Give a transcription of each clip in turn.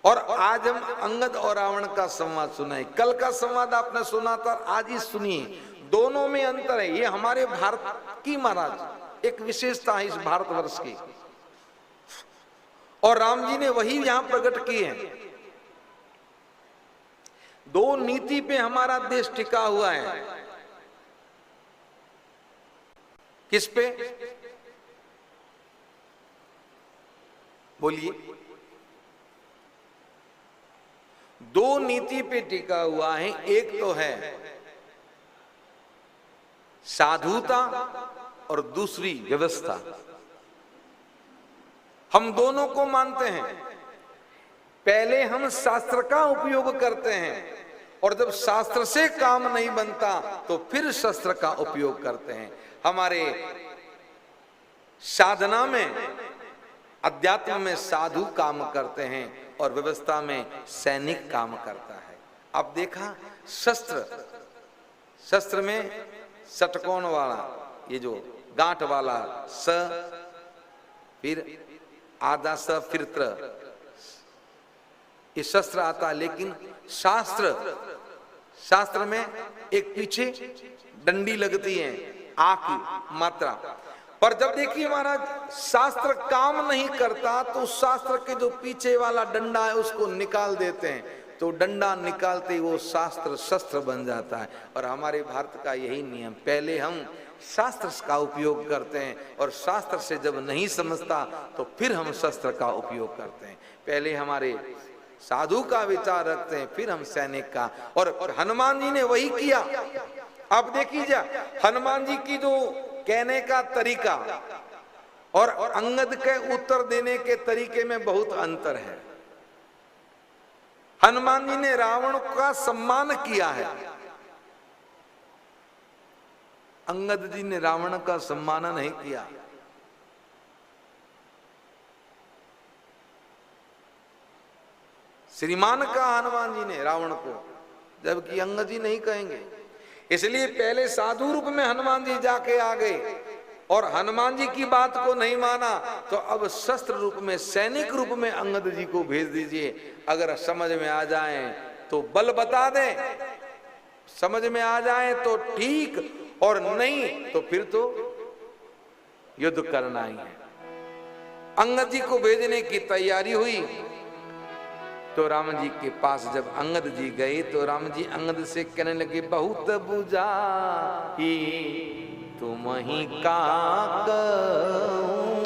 और आज हम अंगद और रावण का संवाद सुनाए। कल का संवाद आपने सुना था, आज ही सुनिए। दोनों में अंतर है। ये हमारे भारत की महाराज एक विशेषता है इस भारतवर्ष की, और राम जी ने वही यहां प्रकट किए हैं। दो नीति पे हमारा देश टिका हुआ है। किस पे? बोलिए। दो नीति पे टिका हुआ है। एक तो है साधुता और दूसरी व्यवस्था। हम दोनों को मानते हैं। पहले हम शास्त्र का उपयोग करते हैं, और जब शास्त्र से काम नहीं बनता तो फिर शस्त्र का उपयोग करते हैं। हमारे साधना में, अध्यात्म में साधु काम करते हैं और व्यवस्था में सैनिक काम करता है। अब देखा, शस्त्र में षटकोण वाला, ये जो गांठ वाला स, फिर आधा स, फिर त्र, ये शस्त्र आता है। लेकिन शास्त्र में एक पीछे डंडी लगती है, आ की मात्रा। पर जब देखिए महाराज, शास्त्र काम नहीं करता तो शास्त्र के जो पीछे वाला डंडा है उसको निकाल देते हैं, तो डंडा निकालते ही वो शास्त्र शस्त्र बन जाता है। और हमारे भारत का यही नियम, पहले हम शास्त्र का उपयोग करते हैं, और शास्त्र से जब नहीं समझता तो फिर हम शस्त्र का उपयोग करते हैं। पहले हमारे साधु का विचार रखते हैं, फिर हम सैनिक का। और हनुमान जी ने वही किया। अब देखिए, हनुमान जी की जो कहने का तरीका और अंगद के उत्तर देने के तरीके में बहुत अंतर है। हनुमान जी ने रावण का सम्मान किया है, अंगद जी ने रावण का सम्मान नहीं किया। श्रीमान का हनुमान जी ने रावण को, जबकि अंगद जी नहीं कहेंगे। इसलिए पहले साधु रूप में हनुमान जी जाके आ गए, और हनुमान जी की बात को नहीं माना तो अब शस्त्र रूप में, सैनिक रूप में अंगद जी को भेज दीजिए। अगर समझ में आ जाए तो बल बता दें, समझ में आ जाए तो ठीक, और नहीं तो फिर तो युद्ध करना ही है। अंगद जी को भेजने की तैयारी हुई तो राम जी के पास जब अंगद जी गए तो राम जी अंगद से कहने लगे, बहुत बुझाई तुम ही का कहूं,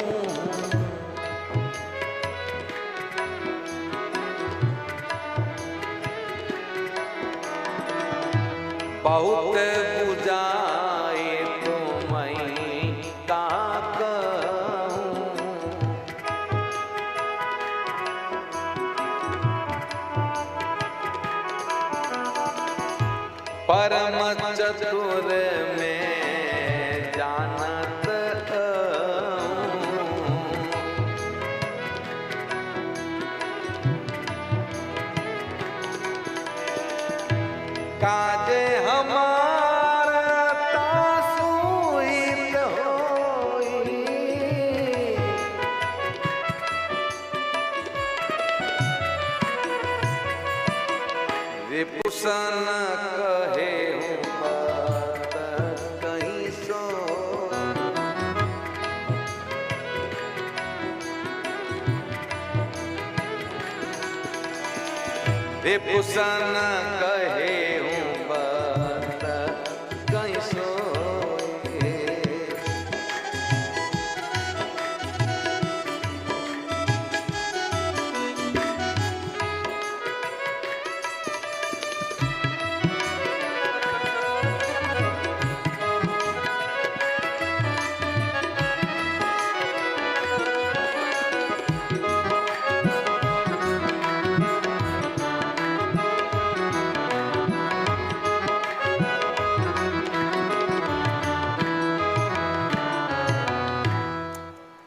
बहुत बुझाए तुम ही का कहूं, परम चतुर में जानत काज हमारा तासु हित होई, रिपुसन कहे रिपुसन कहे हूँ बात कहीं सोए।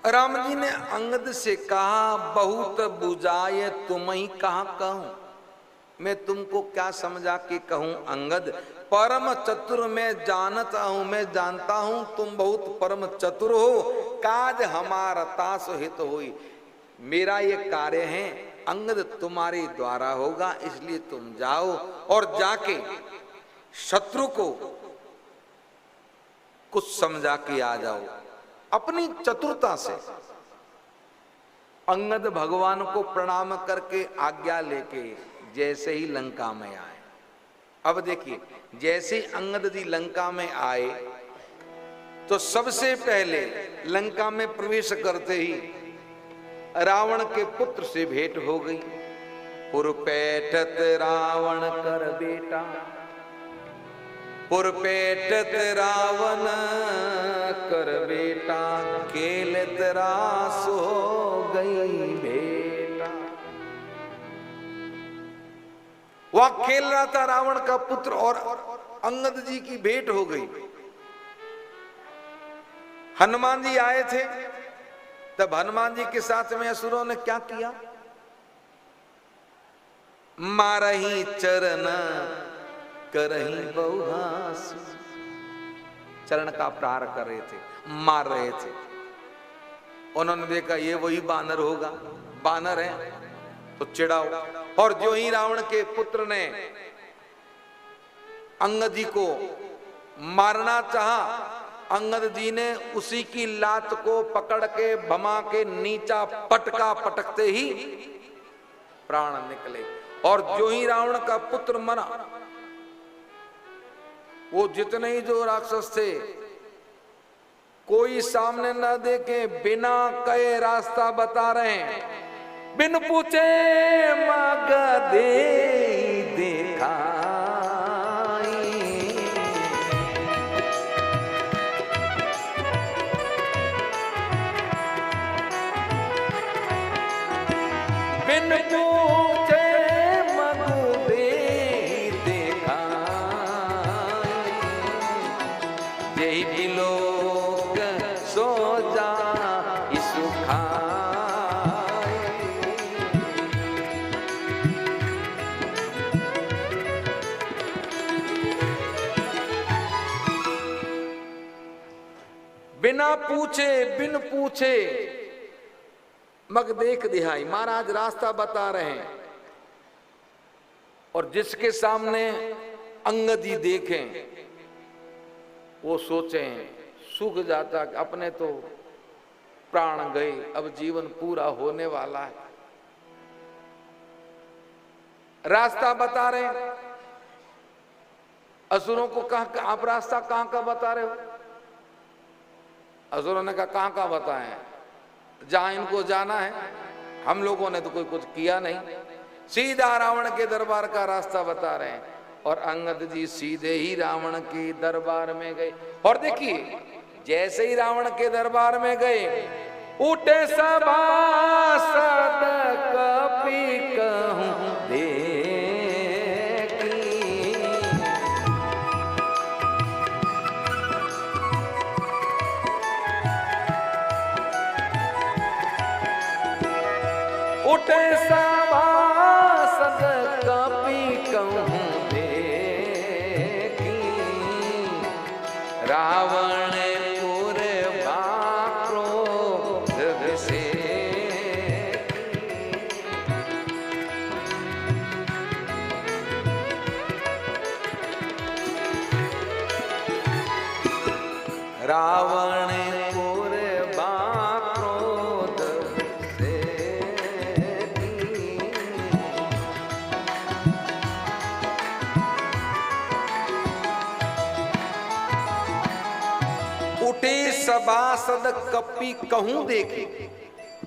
राम जी ने अंगद से कहा, बहुत बुझाए तुम ही कहा कहूं, मैं तुमको क्या समझा के कहूं अंगद, परम चतुर मैं जानता हूं, मैं जानता हूं तुम बहुत परम चतुर हो, काज हमारा तास हित होई, मेरा ये कार्य है अंगद तुम्हारे द्वारा होगा, इसलिए तुम जाओ और जाके शत्रु को कुछ समझा के आ जाओ। अपनी चतुरता से अंगद भगवान को प्रणाम करके आज्ञा लेके जैसे ही लंका में आए। अब देखिए, जैसे अंगद जी लंका में आए तो सबसे पहले लंका में प्रवेश करते ही रावण के पुत्र से भेंट हो गई। पुरपैठत रावण कर बेटा, पुरपैठत रावण कर बेटा, खेलत रास हो गई बेटा। वह खेल रहा था रावण का पुत्र और अंगद जी की भेंट हो गई। हनुमान जी आए थे, तब हनुमान जी के साथ में असुरों ने क्या किया? मारही चरण करही बहुहास, चरण का प्रहार कर रहे थे, मार रहे थे। उन्होंने देखा ये वही बानर होगा, बानर है तो चिढ़ाओ। और जो ही रावण के पुत्र ने अंगद जी को मारना चाहा, अंगद जी ने उसी की लात को पकड़ के भमा के नीचा पटका, पटकते ही प्राण निकले। और जो ही रावण का पुत्र मरा, वो जितने ही जो राक्षस थे, कोई सामने न देखे बिना कहे रास्ता बता रहे हैं। बिन पूछे मांग दे देखा, बिन पूछे मगु दे देखा, यही बिलोक सो जा सुखा। बिना पूछे बिन पूछे मग देख दिहाई, महाराज रास्ता बता रहे हैं। और जिसके सामने अंगद जी देखें वो सोचें सूख जाता कि अपने तो प्राण गए, अब जीवन पूरा होने वाला है। रास्ता बता रहे हैं। असुरों को कहा आप रास्ता कहां का बता रहे हो? असुरों ने कहा कहां का बताएं, जहां इनको जाना है। हम लोगों ने तो कोई कुछ किया नहीं, सीधा रावण के दरबार का रास्ता बता रहे हैं। और अंगद जी सीधे ही रावण के दरबार में गए। और देखिए, जैसे ही रावण के दरबार में गए, उठे सभासद कपि कहूं देखी, उठे सभासद कपि कहूं देखी, रावण रावण पूर्वा क्रोध से उठे सभासद कपि कहूं देखी।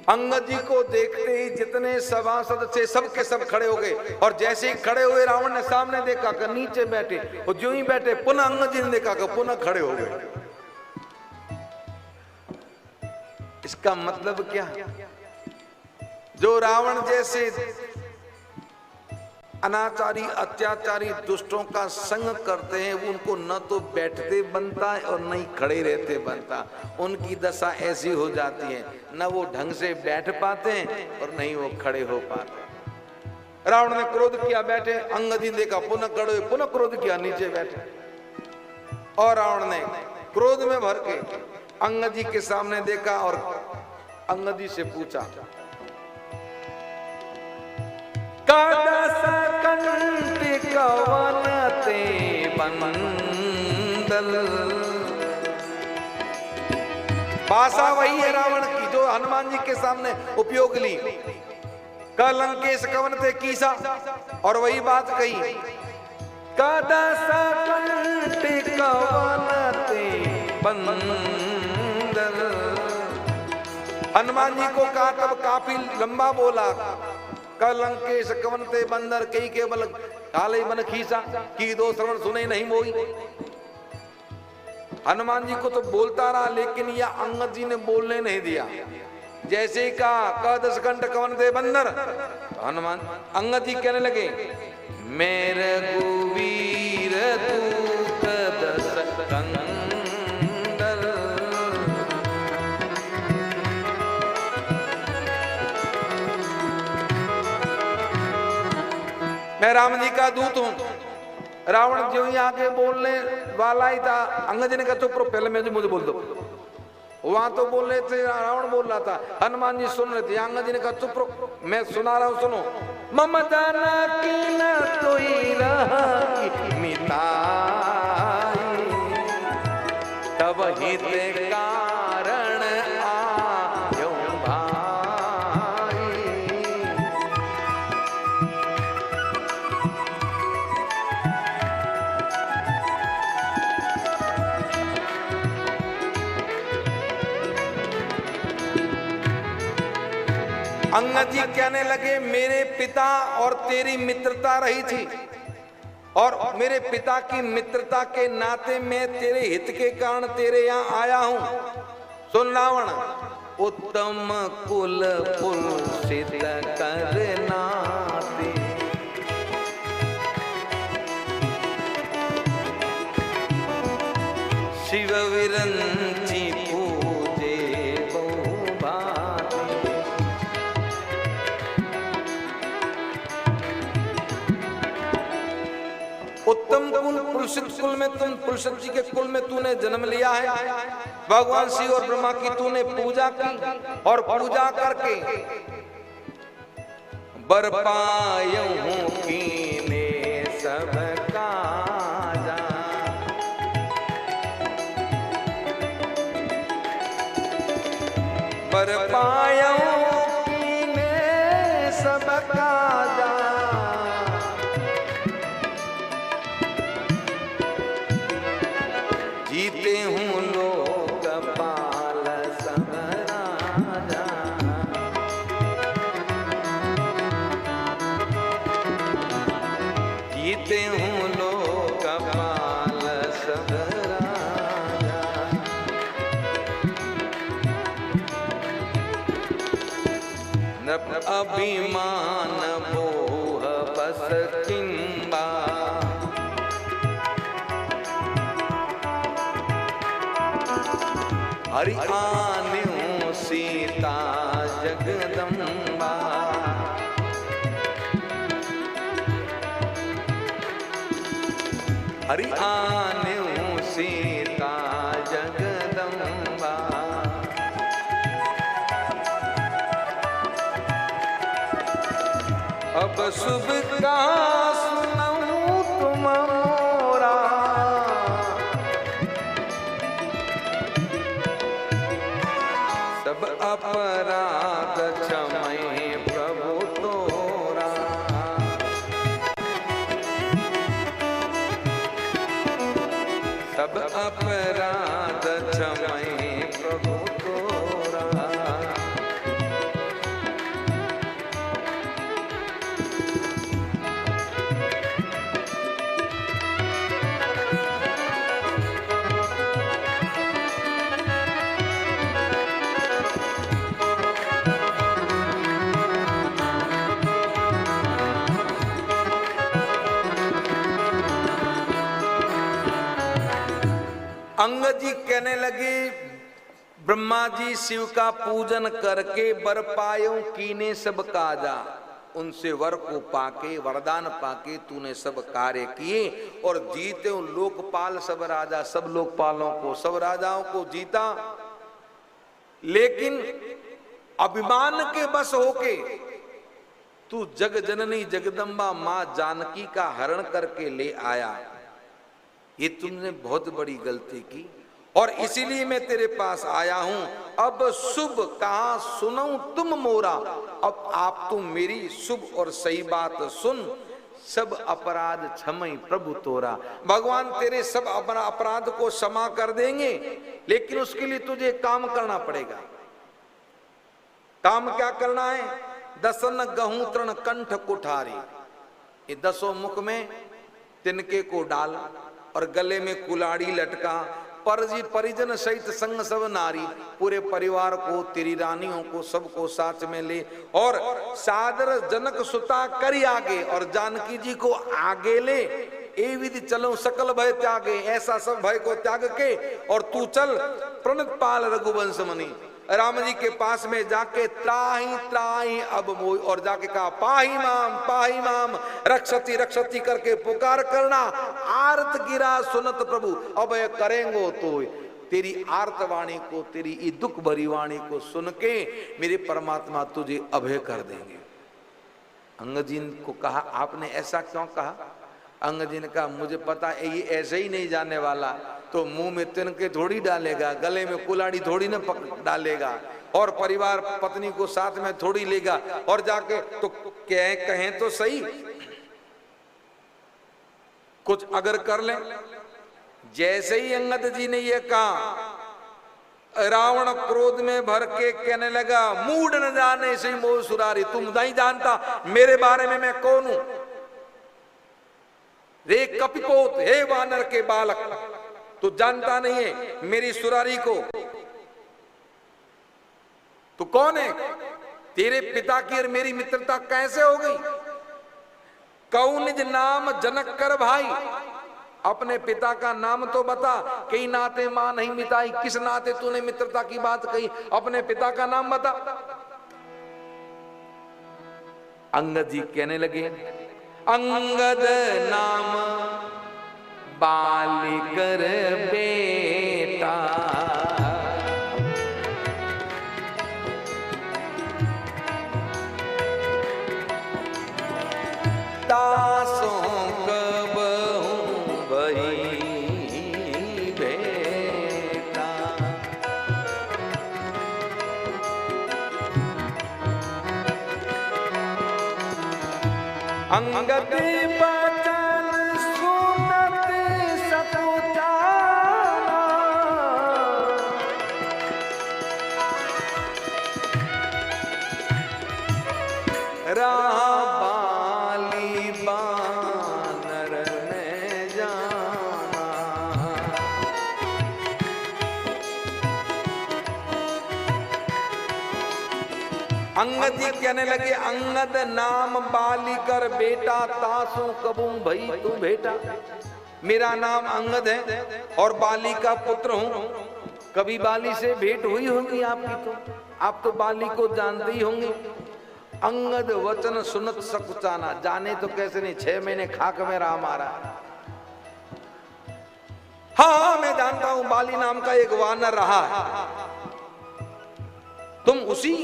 अंगद जी को देखते ही जितने सभासद थे सबके सब खड़े हो गए। और जैसे ही खड़े हुए, रावण ने सामने देखा कि नीचे बैठे, और जो ही बैठे पुनः अंगद जी ने देखा कि पुनः खड़े हो गए। इसका मतलब क्या? जो रावण जैसे अनाचारी अत्याचारी दुष्टों का संग करते हैं, उनको न तो बैठते बनता है और न ही खड़े रहते बनता। उनकी दशा ऐसी हो जाती है, न वो ढंग से बैठ पाते हैं और न ही वो खड़े हो पाते। रावण ने क्रोध किया, बैठे। अंगद जी देखा, पुनः खड़े हुए, पुनः क्रोध किया, नीचे बैठे। और रावण ने क्रोध में भर के अंगद जी के सामने देखा और अंगद जी से पूछा, कदस कंठ कवन ते बंदल। भाषा वही है रावण की जो हनुमान जी के सामने उपयोग ली। कलंकेश कवन थे कीसा, और वही बात कही, कदस कंठ कवन ते बंदल। हनुमान जी को कहा तब काफी लंबा बोला, कलंकेश कवन ते बंदर कई के बल काले बन खीसा, की दो श्रवण सुने नहीं मोई। हनुमान जी को तो बोलता रहा, लेकिन यह अंगद जी ने बोलने नहीं दिया। जैसे ही कहा कदस कंठ कवन ते बंदर, हनुमान अंगद जी कहने लगे, मेरे गुवीर तू कदस कंदर। मैं राम जी का दूत हूं। रावण जो ही आगे बोलने वाला ही था, अंगद जी ने कहा चुप रहो, पहले मुझे बोल दो। वहां तो बोल रहे थे, रावण बोल रहा था, हनुमान जी सुन रहे थे। अंगद जी ने कहा चुप रहो, मैं सुना रहा हूं, सुनो। मम जाना की न कोई रही मिताई, तब हित कारण आयो भाई। अंगद जी कहने लगे, मेरे पिता और तेरी मित्रता रही थी, और मेरे पिता की मित्रता के नाते मैं तेरे हित के कारण तेरे यहां आया हूं। सुन रावण, उत्तम कुल पुलसित करनाते, शिव विरंची पूजे बहुभाते। उत्तम कुल पुरुषित कुल में तुम, पुरुषित जी के कुल में तूने जन्म लिया है। भगवान शिव और ब्रह्मा की तूने पूजा की, और पूजा करके बर पायऊं कीने सब काजा। बर पायऊं कीने सब काजा। जीते हूँ लोकपाल सब राजा। जीते हूँ लोकपाल सब राजा। नृप अभिमान मोह बस किंबा। हरि आन्यों सीता जगदम्बा। हरि आन्यों सीता जगदम्बा। अब शुभ का सुनाऊं तुम मोरा। सब अपराध क्षमय प्रभु तोरा। सब अपराध क्षमय प्रभु तोरा। अंगद जी कहने लगे, ब्रह्मा जी शिव का पूजन करके वर पायो कीने सब काजा। उनसे वर को पाके, वरदान पाके तूने सब कार्य किए, और जीते उन लोकपाल सब राजा, सब लोकपालों को, सब राजाओं को जीता। लेकिन अभिमान के बस होके तू जग जननी जगदम्बा मां जानकी का हरण करके ले आया, ये तुमने बहुत बड़ी गलती की और इसीलिए मैं तेरे पास आया हूं। अब शुभ कहा सुनऊं तुम मोरा, अब आप तुम मेरी शुभ और सही बात सुन। सब अपराध क्षमई प्रभु तोरा, भगवान तेरे सब अपराध को क्षमा कर देंगे, लेकिन उसके लिए तुझे काम करना पड़ेगा। काम क्या करना है? दसन गहूं तृण कंठ कुठारी, ये 10 मुख में तिनके को डाल और गले में कुलाड़ी लटका, परजी परिजन सहित संग सब नारी, पूरे परिवार को, तेरी रानियों को, सबको साथ में ले और सादर जनक सुता करी आगे और जानकी जी को आगे ले। ए विधि चलो सकल भय त्यागे, ऐसा सब भय को त्याग के और तू चल प्रणत पाल रघुवंश मणि, राम जी के पास में जाके त्राही त्राही अब मोय, और जाके कहा पाही माम रक्षति रक्षति करके पुकार करना। आर्त गिरा सुनत प्रभु, अब ये करेंगो तो तेरी आर्त वाणी को, तेरी ये दुख भरी वाणी को सुन के मेरे परमात्मा तुझे अभय कर देंगे। अंगद जी को कहा आपने ऐसा क्यों कहा? अंगद जी ने कहा मुझे पता है ये ऐसे ही नहीं जाने वाला, तो मुंह में तिनके थोड़ी डालेगा, गले में कुलाड़ी थोड़ी ना डालेगा और परिवार पत्नी को साथ में थोड़ी लेगा और जाके तो कहें तो सही कुछ अगर कर ले। जैसे ही अंगद जी ने ये कहा, रावण क्रोध में भर के कहने लगा मूड न जाने से मोह सुरारी, तुम नहीं जानता मेरे बारे में मैं कौन हूं। रे कपिपोत, हे वानर के बालक, तू जानता नहीं है मेरी सुरारी को, तू कौन है? तेरे पिता की और मेरी मित्रता कैसे हो गई? कौ निज नाम जनक कर भाई, अपने पिता का नाम तो बता, कई नाते मां नहीं मिताई, किस नाते तूने मित्रता की बात कही, अपने पिता का नाम बता। अंगद जी कहने लगे अंगद नाम बालिकर बेटा, दासों कब हूं भई बेटा। अंगद बचन सुनत सकुचाना, रहा बाली बानर में जाना। अंगद जी कहने लगे अंगद नाम बाली कर बेटा, तासू कबू भई तू बेटा। मेरा नाम अंगद है और बाली का पुत्र हूं। कभी बाली से भेंट हुई होगी आपकी? तो आप तो बाली को जानते ही होंगे। अंगद वचन सुनत सकुचाना, जाने तो कैसे नहीं, 6 महीने खाक में रहा मारा। हाँ मैं जानता हूं बाली नाम का एक वानर रहा है, तुम उसी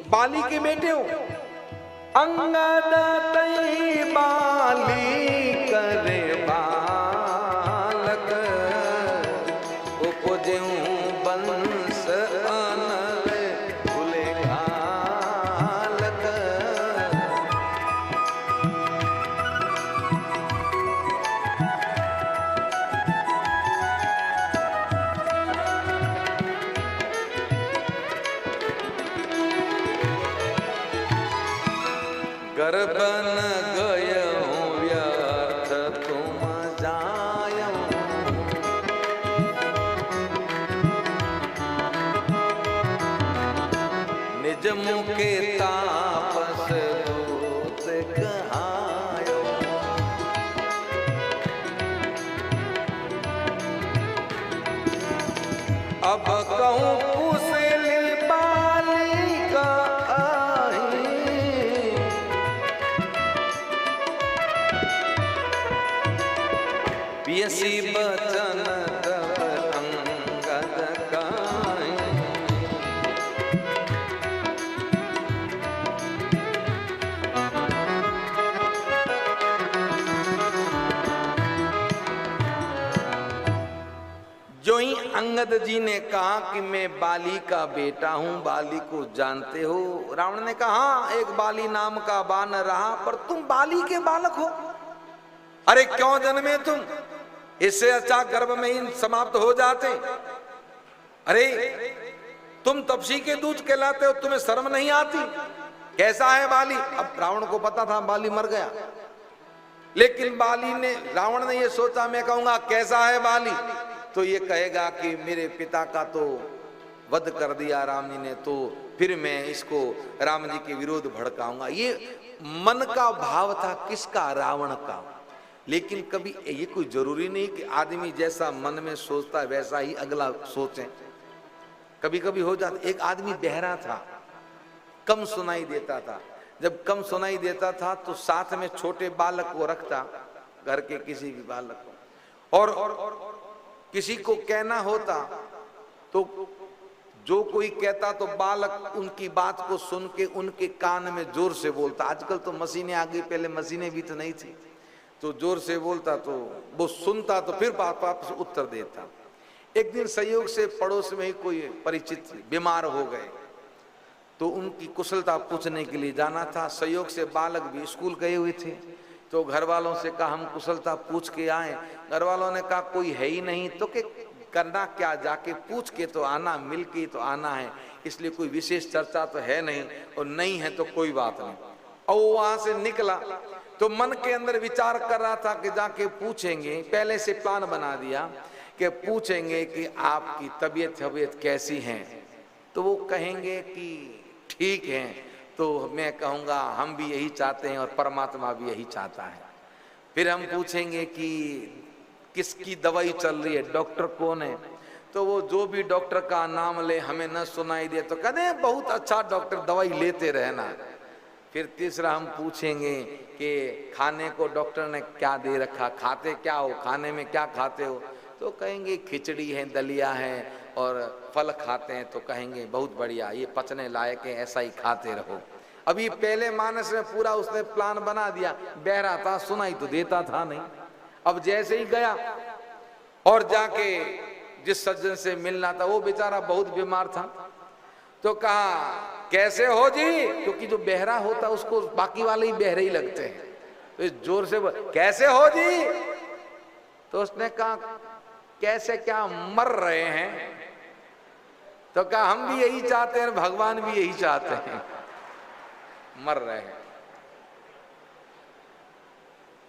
बाली के बेटे हो। अंगद तई बाली करे बालक, उपजऊं बंस अनल भूले घालक। गर्बन गयो व्यर्थ तुम जायो, निज मुके तापस दूत कहायो। अब कहूं कुशल बाली का पियसी बचन तब अंगद गाए। अंगद जी ने कहा कि मैं बाली का बेटा हूं, बाली को जानते हो? रावण ने कहा हाँ, एक बाली नाम का बानर रहा, पर तुम बाली के बालक हो। अरे क्यों जन्मे तुम? इससे अच्छा गर्भ में ही समाप्त हो जाते। अरे तुम तपसी के दूध कहलाते हो, तुम्हें शर्म नहीं आती? कैसा है बाली? अब रावण को पता था बाली मर गया, लेकिन रावण ने ये सोचा मैं कहूंगा कैसा है बाली, तो ये कहेगा कि मेरे पिता का तो वध कर दिया राम जी ने, तो फिर मैं इसको राम जी के विरोध भड़काऊंगा। ये मन का भाव था, किसका? रावण का। लेकिन कभी ये कोई जरूरी नहीं कि आदमी जैसा मन में सोचता है वैसा ही अगला सोचे। कभी कभी हो जाता। एक आदमी बहरा था, कम सुनाई देता था। जब कम सुनाई देता था तो साथ में छोटे बालक को रखता, घर के किसी भी बालक को, और किसी को कहना होता तो जो कोई कहता तो बालक उनकी बात को सुन के उनके कान में जोर से बोलता। आजकल तो मशीनें आ गई, पहले मशीनें भी तो नहीं थी, तो जोर से बोलता तो वो सुनता, तो फिर वापस उत्तर देता। एक दिन संयोग से पड़ोस में ही कोई परिचित बीमार हो गए, तो उनकी कुशलता पूछने के लिए जाना था। संयोग से बालक भी स्कूल गए हुए थे, तो घर वालों से कहा हम कुशलता पूछ के आए। घर वालों ने कहा कोई है ही नहीं, तो के करना क्या, जाके पूछ के तो आना, मिल के तो आना है, इसलिए कोई विशेष चर्चा तो है नहीं, और नहीं है तो कोई बात नहीं। और वहां से निकला तो मन के अंदर विचार कर रहा था कि जाके पूछेंगे, पहले से प्लान बना दिया कि पूछेंगे कि आपकी तबीयत कैसी है, तो वो कहेंगे कि ठीक है, तो मैं कहूँगा हम भी यही चाहते हैं और परमात्मा भी यही चाहता है। फिर हम पूछेंगे कि किसकी दवाई चल रही है, डॉक्टर कौन है, तो वो जो भी डॉक्टर का नाम ले हमें न सुनाई दे तो कहते हैं बहुत अच्छा डॉक्टर, दवाई लेते रहना। फिर तीसरा हम पूछेंगे कि खाने को डॉक्टर ने क्या दे रखा, खाते क्या हो, खाने में क्या खाते हो, तो कहेंगे खिचड़ी है, दलिया है और फल खाते हैं, तो कहेंगे बहुत बढ़िया, ये पचने लायक है, ऐसा ही खाते रहो। अभी पहले मानस में पूरा उसने प्लान बना दिया, बहरा था, सुनाई तो देता था नहीं। अब जैसे ही गया और जाके जिस सज्जन से मिलना था, वो बेचारा बहुत बीमार था, तो कहा कैसे हो जी, क्योंकि जो बहरा होता उसको बाकी वाले ही बहरे ही लगते हैं, तो इस जोर से कैसे हो जी, तो उसने कहा कैसे क्या, मर रहे हैं, तो कहा हम भी यही चाहते हैं, भगवान भी यही चाहते हैं, मर रहे हैं।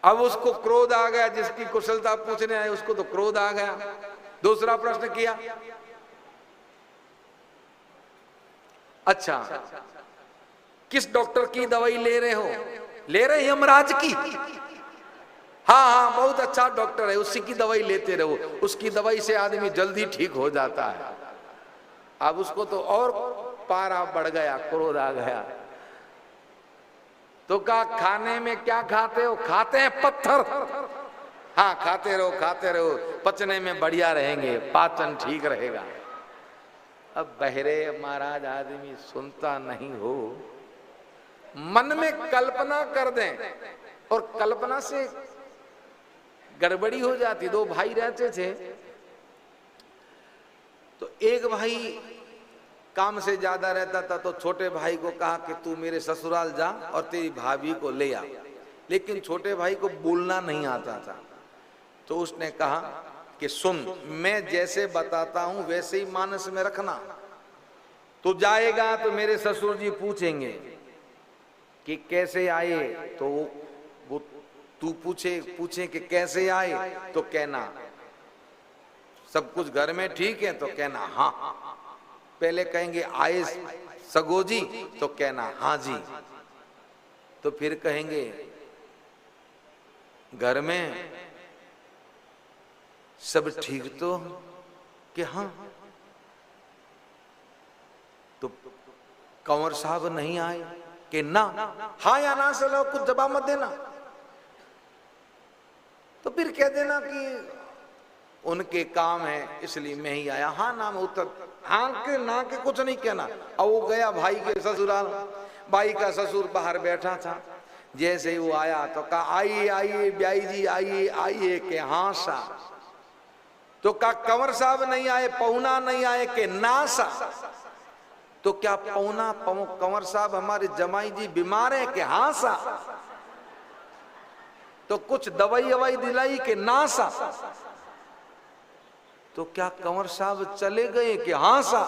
अब उसको क्रोध आ गया, जिसकी कुशलता पूछने आए उसको तो क्रोध आ गया। दूसरा प्रश्न किया, अच्छा किस डॉक्टर की दवाई ले रहे हो? ले रहे यमराज की। हाँ हाँ बहुत अच्छा डॉक्टर है, उसी की दवाई लेते रहो, उसकी दवाई से आदमी जल्दी ठीक हो जाता है। अब उसको तो और पारा बढ़ गया, क्रोध आ गया, तो कहा खाने में क्या खाते हो? खाते हैं पत्थर। हाँ खाते रहो, पचने में बढ़िया रहेंगे, पाचन ठीक रहेगा। अब बहरे महाराज आदमी सुनता नहीं हो, मन में कल्पना कर दें, और कल्पना से गड़बड़ी हो जाती। दो भाई रहते थे, तो एक भाई काम से ज्यादा रहता था, तो छोटे भाई को कहा कि तू मेरे ससुराल जा और तेरी भाभी को ले आ, लेकिन छोटे भाई को बोलना नहीं आता था। तो उसने कहा कि सुन, मैं जैसे बताता हूं वैसे ही मानस में रखना, तो जाएगा तो मेरे ससुर जी पूछेंगे कि कैसे आए, तो वो तू पूछे कि कैसे आए, तो कहना सब कुछ घर में ठीक है, तो कहना हाँ। पहले कहेंगे आए सगोजी, तो कहना हाँ जी। तो फिर कहेंगे घर में सब ठीक तो, कि हाँ। तो कंवर साहब नहीं आए, कि ना, हाँ या ना से लो, कुछ जवाब मत देना। तो फिर कह देना कि उनके काम है इसलिए मैं ही आया। हाँ ना में उत्तर, हाँ के ना के कुछ नहीं कहना। और वो गया भाई के ससुराल, भाई का ससुर बाहर बैठा था, जैसे ही वो आया तो कहा आइए आइए ब्याई जी आइए आइए, के हाँ सा। तो क्या कंवर साहब नहीं आए, पहुना नहीं आए कि नासा? तो क्या पहुना कंवर साहब हमारे जमाई जी बीमार है कि हासा? तो कुछ दवाई अवाई दिलाई कि नासा? तो क्या कंवर साहब चले गए कि हासा?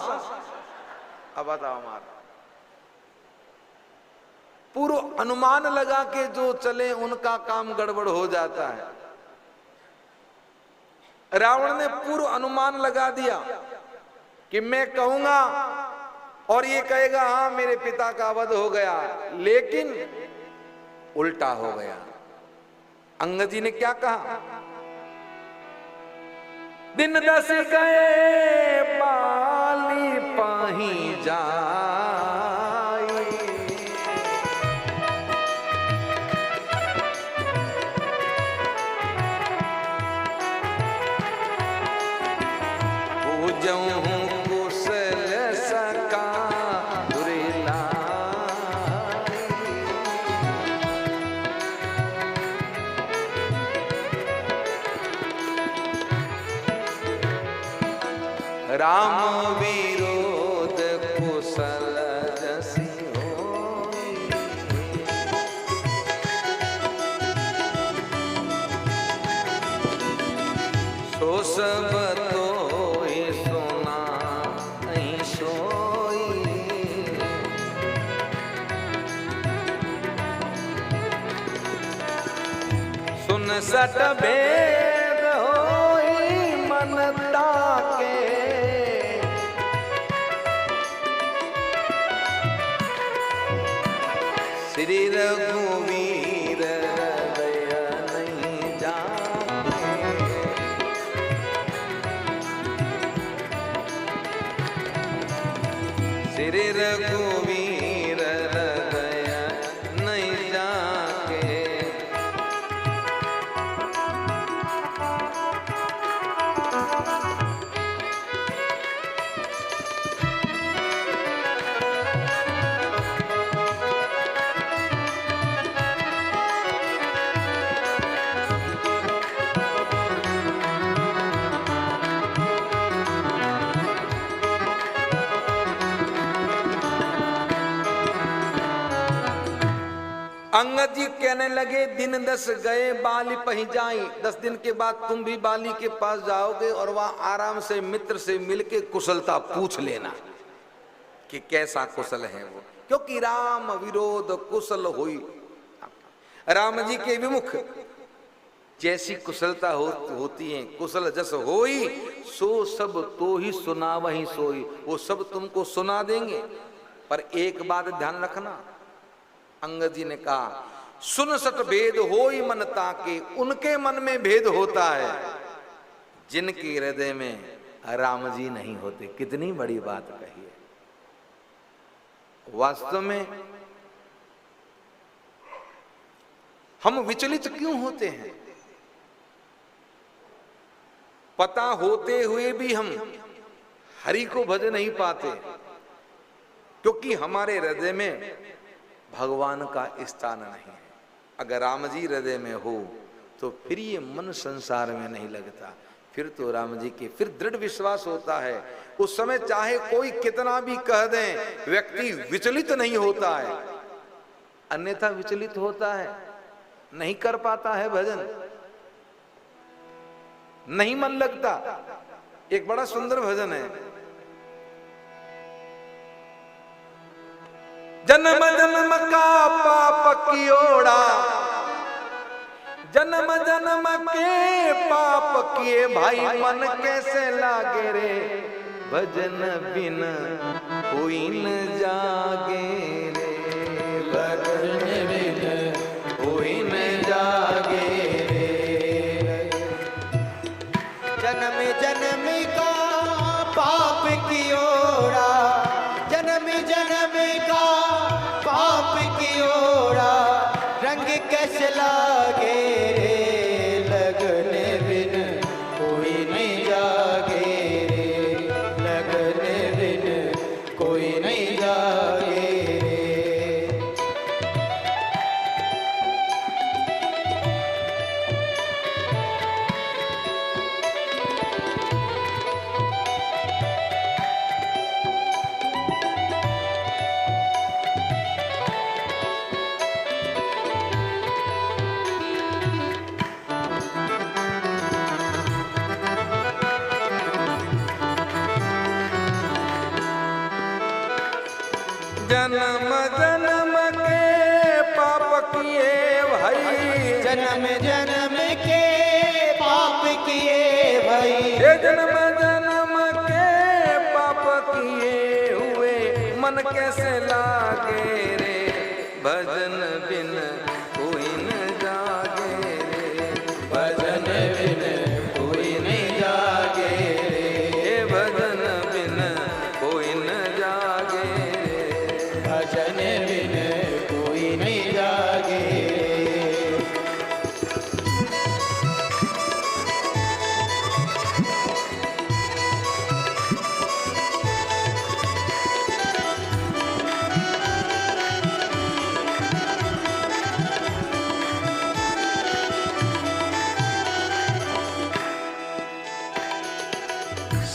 अब बताओ हमारा पूर्व अनुमान लगा के जो चले उनका काम गड़बड़ हो जाता है। रावण ने पूर्व अनुमान लगा दिया कि मैं कहूंगा और ये कहेगा हाँ मेरे पिता का वध हो गया, लेकिन उल्टा हो गया। अंगद जी ने क्या कहा? दिन 10 गए बाली पाही जाई, पूजऊं कुशल सका दुर्लाई। राम विरोध कुशल जसी होई, सो सब तोहि सुनाई सोई। सुन सट भेद होई मन ताके, श्री रघुवीर हृदय नहीं जाके। श्री रघुवीर हृदय नहीं जाके। अंगद जी कहने लगे दिन 10 गए बाली पही जाई, 10 दिन के बाद तुम भी बाली के पास जाओगे और वहां आराम से मित्र से मिलके कुशलता पूछ लेना कि कैसा कुशल है वो, क्योंकि राम विरोध कुशल हुई। राम जी के विमुख जैसी कुशलता होती है, कुशल जस होई सो सब तो ही सुना वही सोई, वो सब तुमको सुना देंगे। पर एक बात ध्यान रखना, अंगद जी ने कहा सुन सट भेद होई मन ताके, उनके मन में भेद होता है जिनके हृदय में राम जी नहीं होते। कितनी बड़ी बात कही है। वास्तव में हम विचलित क्यों होते हैं? पता होते हुए भी हम हरि को भज नहीं पाते, क्योंकि हमारे हृदय में भगवान का स्थान नहीं है। अगर राम जी हृदय में हो तो फिर ये मन संसार में नहीं लगता, फिर तो राम जी के फिर दृढ़ विश्वास होता है। उस समय चाहे कोई कितना भी कह दे, व्यक्ति विचलित नहीं होता है, अन्यथा विचलित होता है, नहीं कर पाता है भजन, नहीं मन लगता। एक बड़ा सुंदर भजन है, जन्म जन्म का पाप कियोड़ा, जन्म जन्म के पाप किए भाई मन कैसे लागे रे, भजन बिन कोई न जागे रे, भजन बिन कोई न जागे रे। जन्म जन्म का पाप कियोड़ा, जन्म जन्म का पाप कियोड़ा, रंग कैसे लागे रे, लगने बिन कोई नहीं जागे रे, लगने बिन कोई नहीं जागे रे। किए भाई, जन्म जन्म के पाप किए भाई, ये जन्म जन्म के पाप किए हुए मन कैसे लागे रे, भजन बिन कोई न जागे रे, भजन बिन कोई नहीं जागे रे, ये भजन बिन कोई न जागे रे। भजन बिन कोई नहीं जागे रे।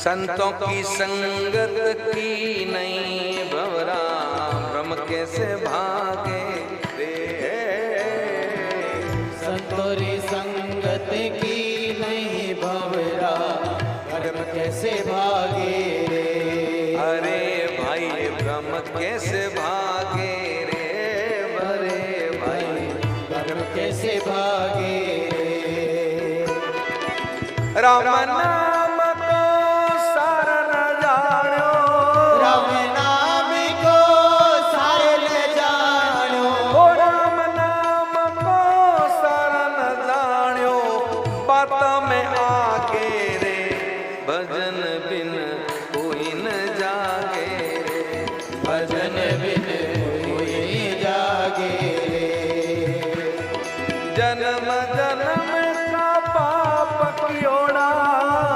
संतों की संगत की नहीं भवरा, ब्रह्म कैसे भागे रे, संतोरी संगत की नहीं भवरा, धर्म कैसे भागे रे। अरे भाई ब्रह्म कैसे भागे रे, अरे भाई धर्म कैसे भागे रे। राम नाम को सारा न जानो, राम नाम को सारे न जानो, ओ राम नाम को सारा न जानो, बात में आगे रे, भजन बिन कोई न जागे रे, भजन बिन कोई नहीं जागे रे। जन्म जन्म का पाप कियोड़ा,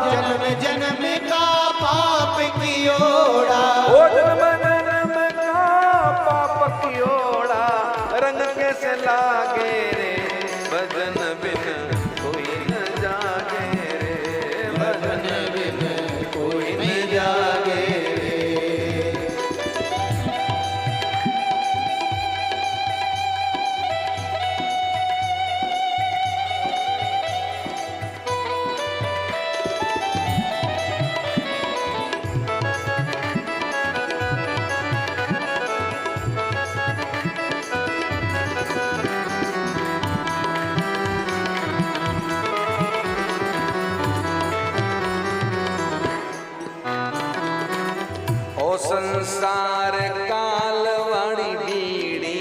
जन्म जन्म का पाप कियोड़ा, ओ जन्म जन्म का पाप कियोड़ा, रंग कैसे लागे रे, भजन बिन कोई न जागे रे, भजन बिन कोई नहीं जागे रे। ओ संसार काल वाली बीड़ी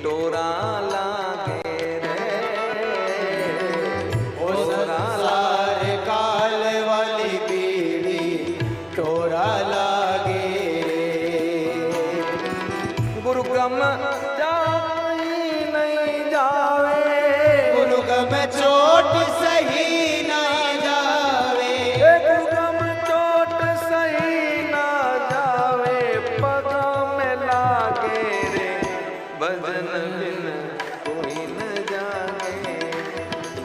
टोरा लागे रे, ओ संसार काल वाली बीड़ी टोरा लागे रे। गुरु गम जाई नहीं जावे, गुरु गम चोट सही नहीं जावे, गुरु गम चोट सही ना जावे, पग में लागे रे, भजन बिन कोई न जागे,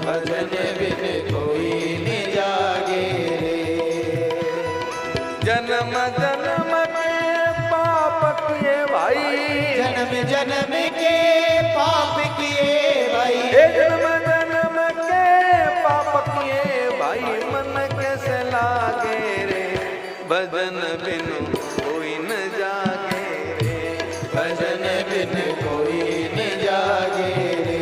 भजन बिन कोई नहीं जागे रे। जन्म जन्म के पाप किए भाई, जन्म जन्म के पाप किए भाई, हे जन्म जन्म के पाप किए भाई, मन कैसे लागे रे, भजन बिन कोई न जागे रे, भजन बिन कोई नहीं जागे रे।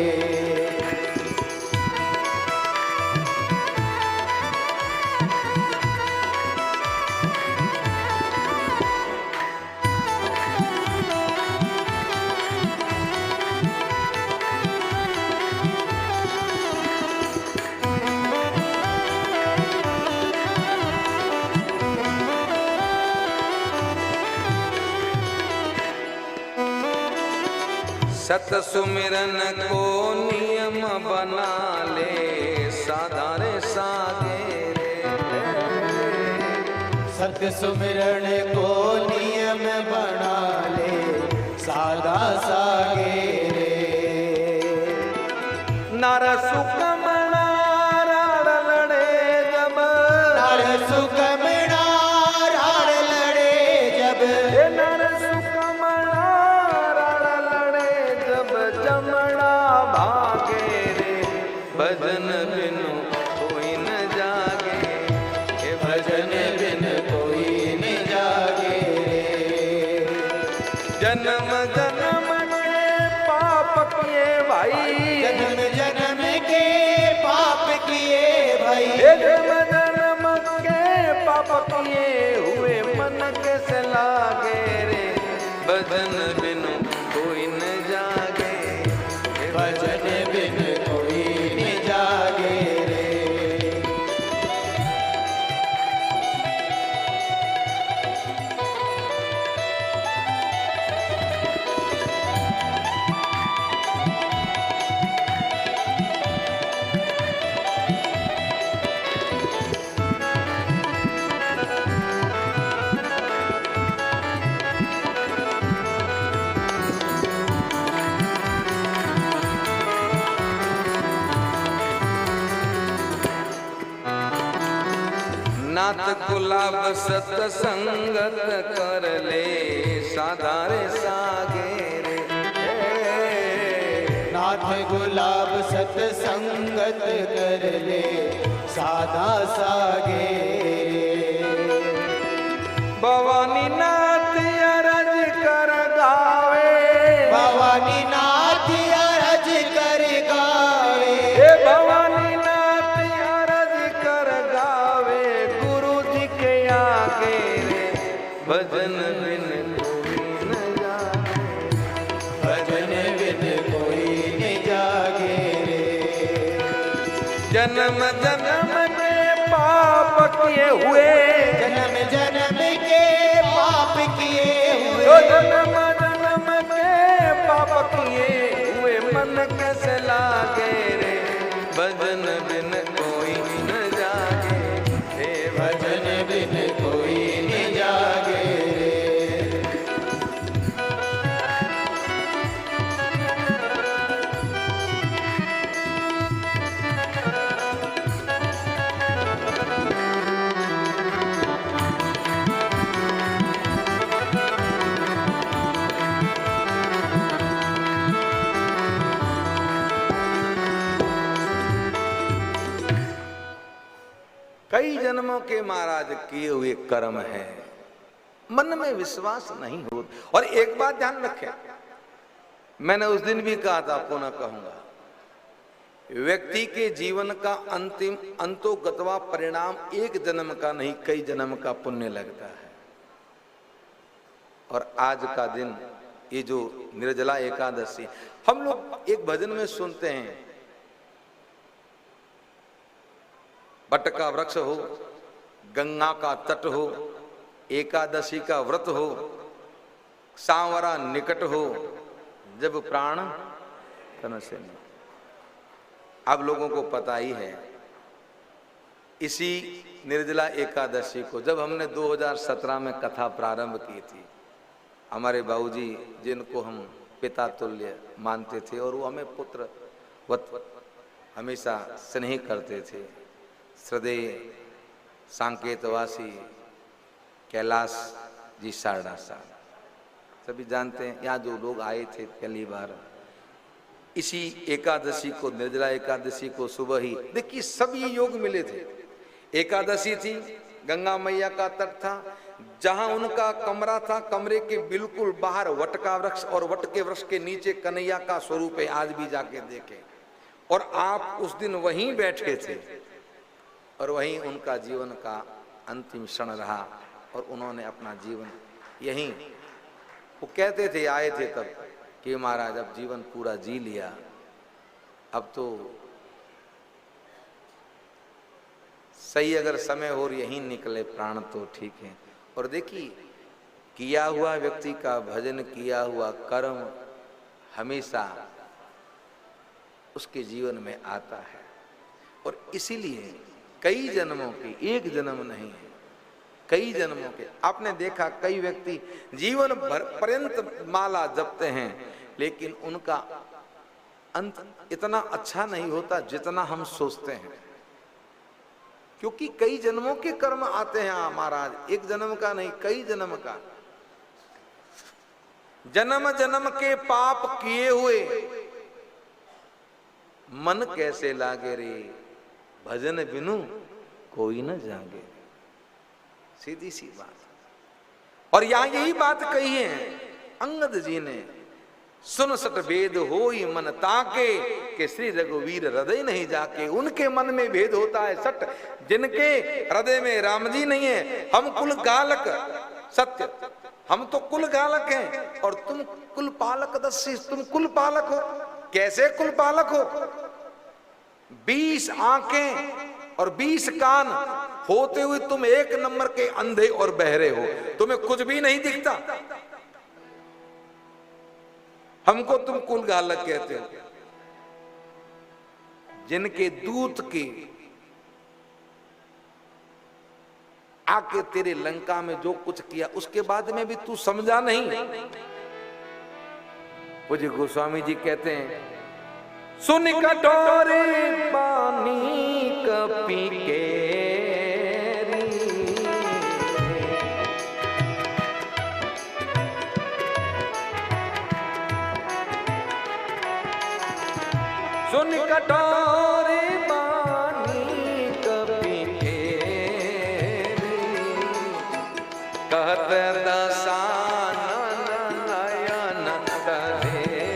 सत सुमिरन को नियम बना ले, साधारे सागे रे, सत्य सुमिरण को नियम बना ले, सादा सागे रे। नर सुकमणा राड़ लड़े जब, नर सुकमणा राड़ लड़े जब, हे नर सुकमणा राड़ लड़े जब, जमणा भागे रे, भजन बिनु कोई न जागे, हे भजन बिन कोई नहीं जागे रे। जन्म जन्म के पाप किए भाई, जन्म जन्म के पाप किए भाई, जन्म जन्म के पाप किए हुए मन कैसे लागे रे, भजन बिन कोई न जागे, भजन बिन कोई न जागे रे। नाथ गुलाब सतसंगत कर ले, साधारे सागे रे, नाथ गुलाब सतसंगत कर ले, साधा सागे रे। भवानी नाथ अरज कर गावे, भवानी नाथ अरज कर गावे, भवानी नाथ अरज कर गावे, गुरु जी के आगे रे, भजन बिन कोई न जागे, भजन बिन कोई न जागे रे। जन्म जन्म के पाप किए हुए, जन्म जन्म के पाप किए तो हुए, जन्म जन्म के पाप किए हुए मन कैसे लागे रे, भजन बिन कोई न जागे, हे भजन बिन कोई न जागे रे। कई जन्मों के महाराज किए हुए कर्म है, मन में विश्वास नहीं हो। और एक बात ध्यान रखें, मैंने उस दिन भी कहा था, पुनः कहूंगा, व्यक्ति के जीवन का अंतिम अंतोगतवा परिणाम एक जन्म का नहीं, कई जन्म का पुण्य लगता है। और आज का दिन, ये जो निर्जला एकादशी, हम लोग एक भजन में सुनते हैं, बट का वृक्ष हो, गंगा का तट हो, एकादशी का व्रत हो, सांवरा निकट हो, जब प्राण तन से नहीं। आप लोगों को पता ही है, इसी निर्जला एकादशी को जब हमने 2017 में कथा प्रारंभ की थी, हमारे बाबूजी जिनको हम पिता तुल्य मानते थे और वो हमें पुत्र वत हमेशा स्नेह करते थे, श्रद्धेय सांकेतवासी कैलाश जी सारडा साहब सभी जानते हैं। यहाँ जो लोग आए थे पहली बार, इसी एकादशी को, निर्जला एकादशी को सुबह ही देखिए सब ये योग मिले थे। एकादशी थी, गंगा मैया का तट था, जहां उनका कमरा था, कमरे के बिल्कुल बाहर वट का वृक्ष और वट के वृक्ष के नीचे कन्हैया का स्वरूप है, आज भी जाके देखें। और आप उस दिन वहीं बैठे थे और वहीं उनका जीवन का अंतिम क्षण रहा और उन्होंने अपना जीवन यहीं, वो कहते थे, आए थे तब कि महाराज अब जीवन पूरा जी लिया, अब तो सही अगर समय हो यहीं निकले प्राण तो ठीक है। और देखिए किया हुआ व्यक्ति का भजन, किया हुआ कर्म हमेशा उसके जीवन में आता है। और इसीलिए कई जन्मों की, एक जन्म नहीं है, कई जन्मों के। आपने देखा कई व्यक्ति जीवन भर पर्यंत माला जपते हैं, लेकिन उनका अंत इतना अच्छा नहीं होता जितना हम सोचते हैं, क्योंकि कई जन्मों के कर्म आते हैं महाराज, एक जन्म का नहीं, कई जन्म का। जन्म जन्म के पाप किए हुए मन कैसे लागे रे, भजन बिनु कोई न जागे। सीधी सी बात। और यहां यही बात कही है अंगद जी ने सुन सट वेद होई मन ताके के श्री रघुवीर हृदय नहीं जाके। उनके मन में भेद होता है सट, जिनके हृदय में राम जी नहीं है। हम कुल गालक, सत्य हम तो कुल गालक हैं और तुम कुल पालक दस्सी, तुम कुल पालक हो। कैसे कुल पालक हो? 20 आंखें और 20 कान होते हुए तुम एक नंबर के अंधे और बहरे हो, तुम्हें कुछ भी नहीं दिखता। हमको तुम कुल गालक कहते हो। जिनके दूत के आके तेरे लंका में जो कुछ किया उसके बाद में भी तू समझा नहीं। पूज्य गोस्वामी जी कहते हैं, सुन कटोरे पानी कपी के सुन कटोरे पानी कपी के कहत दसानन नयन तरेरी।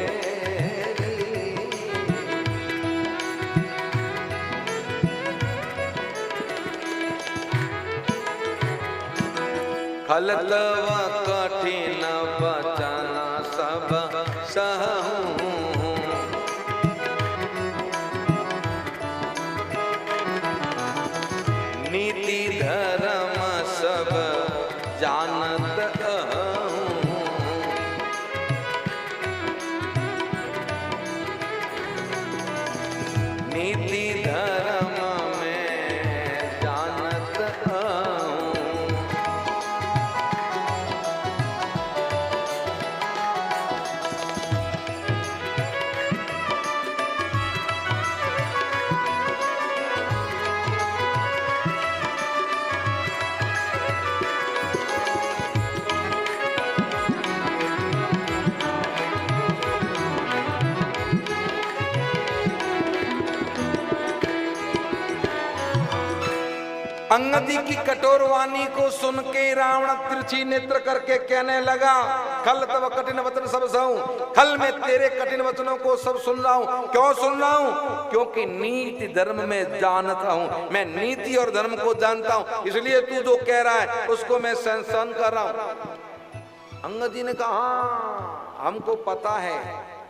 खलतव कठिन वचन सब सहूं नीति धर्म सब जानत अहूं। नीति धर्म में जानत अहूं। अंगद जी की कठोर वाणी को सुन के रावण तिरछी नेत्र करके कहने लगा, खल तब कठिन वचन सब सहूं। खल में तेरे कठिन वचनों को सब सुन रहा हूं। क्यों सुन रहा हूं? क्योंकि नीति धर्म में जानता हूं। मैं नीति और धर्म को जानता हूं, इसलिए तू जो कह रहा है उसको मैं सहन कर रहा हूं। अंगद जी ने कहा, हाँ हमको पता है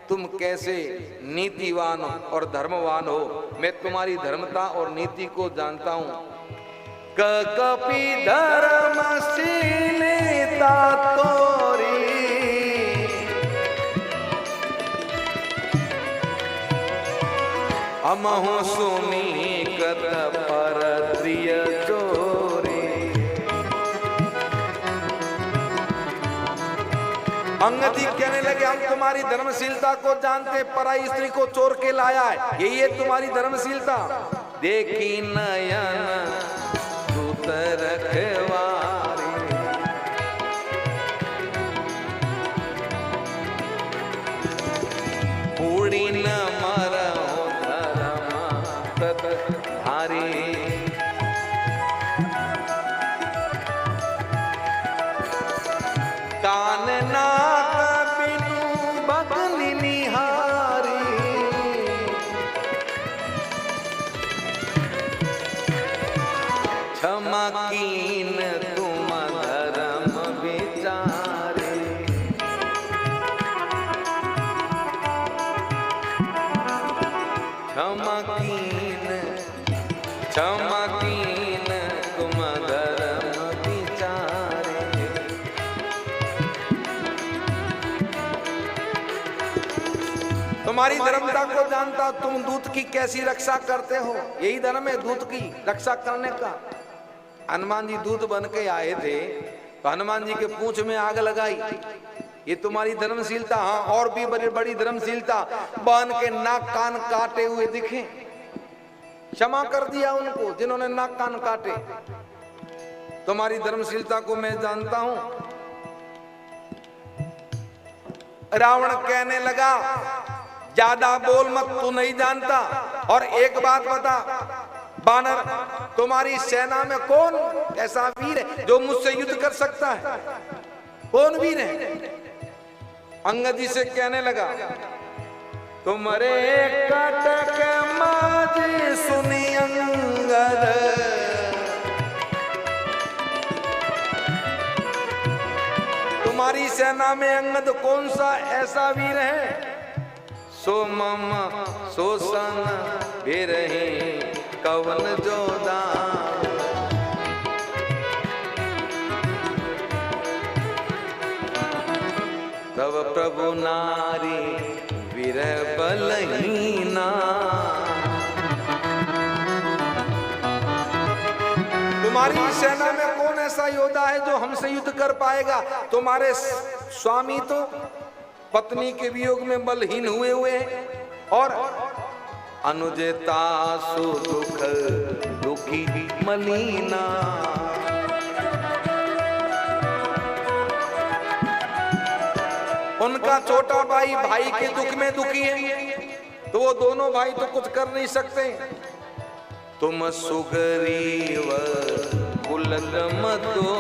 तुम कैसे नीतिवान और धर्मवान हो। मैं तुम्हारी धर्मता और नीति को जानता हूं। कपि धर्मशीलता तोरी अमहु सुनी कत पर प्रिय चोरी। अंगद जी कहने लगे, हम तुम्हारी धर्मशीलता को जानते, पराई स्त्री को चोर के लाया है, यही है तुम्हारी धर्मशीलता। देखी नयन रखवारी पूरी न मरो धर्म तत धारी। कान नाक बिनु बगली निहारी क्षमा कीन तुम धर्म विचारे। क्षमा कीन तुम धर्म विचारे। तुम्हारी धर्मता को जानता, तुम दूत की कैसी रक्षा करते हो। यही धर्म है दूत की रक्षा करने का। हनुमान जी दूत बन के आए थे तो हनुमान जी के पूंछ में आग लगाई, ये तुम्हारी धर्मशीलता। हाँ, और भी बड़ी बड़ी धर्मशीलता, बन के नाक कान काटे हुए दिखे, क्षमा कर दिया उनको जिन्होंने नाक कान काटे। तुम्हारी धर्मशीलता को मैं जानता हूं। रावण कहने लगा, ज्यादा बोल मत, तू नहीं जानता। और एक बात बता बानर, तुम्हारी सेना में कौन ऐसा वीर है जो मुझसे युद्ध कर सकता है? कौन वीर है? अंगद जी से कहने लगा, तुम्हारे कटक माजी सुनी अंगद, तुम्हारी सेना में अंगद कौन सा ऐसा वीर है, सो मम सोसन भी रहे कवन जोदा। तब प्रभु नारी वीर बलहीना। तुम्हारी सेना में कौन ऐसा योद्धा है जो हमसे युद्ध कर पाएगा? तुम्हारे स्वामी तो पत्नी के वियोग में बलहीन हुए हैं और अनुजेता सु दुख दुखी मलीना। उनका छोटा भाई भाई के दुख में दुखी है, तो वो दोनों भाई तो कुछ कर नहीं सकते। तुम सुग्रीव कुलम तो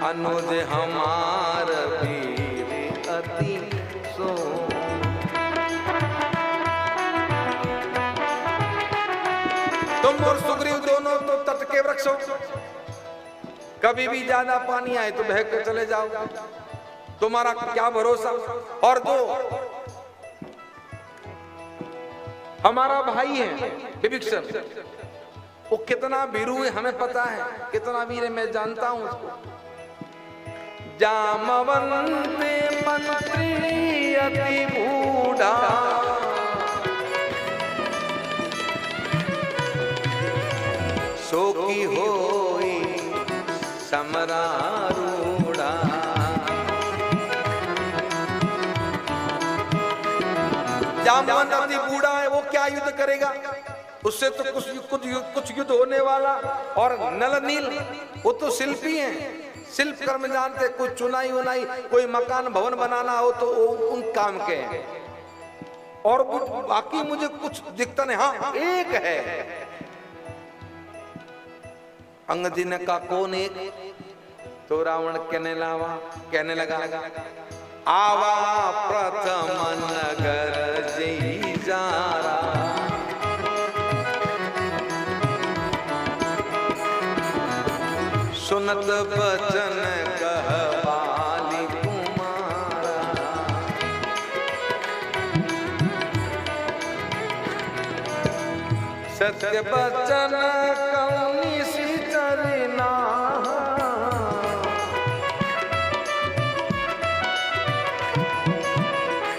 अनुज हमार वीर अति सो। तुम और सुग्रीव दोनों तो तट के वृक्ष हो, कभी भी ज्यादा पानी आए तो बह के चले जाओ, तुम्हारा क्या भरोसा। और जो हमारा भाई है विभीषण, वो कितना वीरू है हमें पता है, कितना वीर है मैं जानता हूं उसको। जामवंत मंत्री अति बूढ़ा, सो की होई समरारूढ़ा। जामवंत अति बूढ़ा है, वो क्या युद्ध करेगा, उससे तो कुछ युद्ध होने वाला। और नल नील वो तो शिल्पी हैं, शिल्प कर्म जानते, कोई चुनाई उनाई, कोई मकान भवन बनाना हो तो उन काम के हैं। और बाकी मुझे कुछ दिखता नहीं। हाँ एक है। अंगद जी ने कहा कौन एक? तो रावण कहने लगा आवा प्रथम नगर जई जारा, सुनत बचन कह बाली कुमारा। सत्य बचन कौनी सी चरना,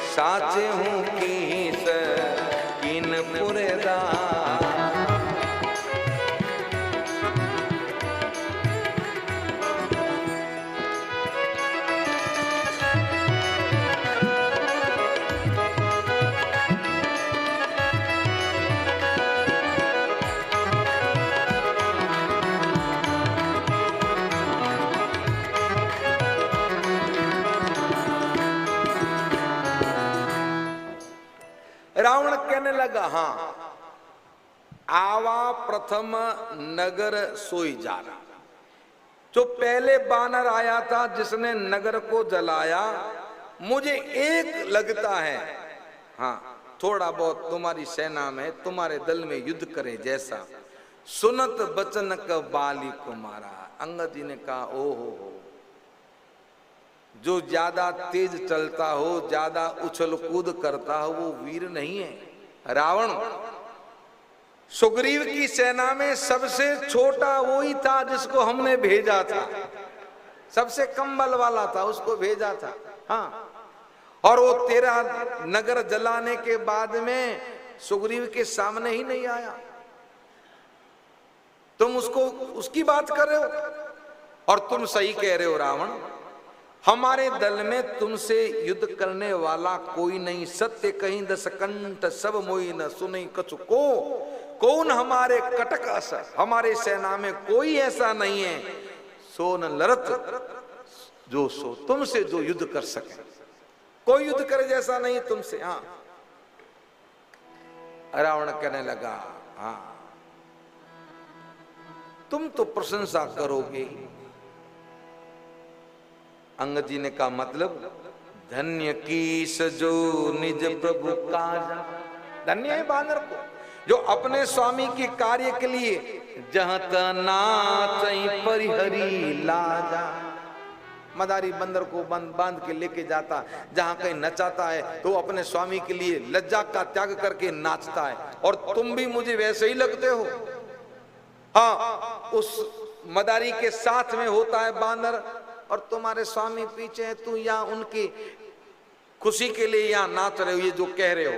साचे हूँ कीस किन पुरेदा। रावण कहने लगा हाँ, आवा प्रथम नगर सोई जाना। जो पहले बानर आया था जिसने नगर को जलाया, मुझे एक लगता है हाँ थोड़ा बहुत तुम्हारी सेना में तुम्हारे दल में युद्ध करे जैसा। सुनत बचन का बाली कुमारा। अंगद जी ने कहा ओहो, जो ज्यादा तेज चलता हो, ज्यादा उछल कूद करता हो, वो वीर नहीं है। रावण सुग्रीव की सेना में सबसे छोटा वो ही था जिसको हमने भेजा था, सबसे कम बल वाला था, उसको भेजा था। हाँ, और वो तेरा नगर जलाने के बाद में सुग्रीव के सामने ही नहीं आया। तुम उसको उसकी बात कर रहे हो। और तुम सही कह रहे हो रावण, हमारे दल में तुमसे युद्ध करने वाला कोई नहीं। सत्य कहीं दस कंठ सब मोई न सुनी कछु को। कौन हमारे कटक असर, हमारे सेना में कोई ऐसा नहीं है सो न लड़त जो सो तुमसे जो युद्ध कर सके। कोई युद्ध करे जैसा नहीं तुमसे। हाँ, रावण कहने लगा हाँ तुम तो प्रशंसा करोगे। अंगद जी ने कहा मतलब धन्य कीस जो निज प्रभु काजा। धन्य है बानर को जो अपने स्वामी के कार्य के लिए जहां नाचई परिहरी लाजा। मदारी बंदर को बांध के लेके जाता, जहां कहीं नचाता है तो अपने स्वामी के लिए लज्जा का त्याग करके नाचता है। और तुम भी मुझे वैसे ही लगते हो। हाँ, उस मदारी के साथ में होता है बानर और तुम्हारे स्वामी पीछे है, तू यहाँ उनकी खुशी के लिए यहाँ नाच रहे हो, ये जो कह रहे हो।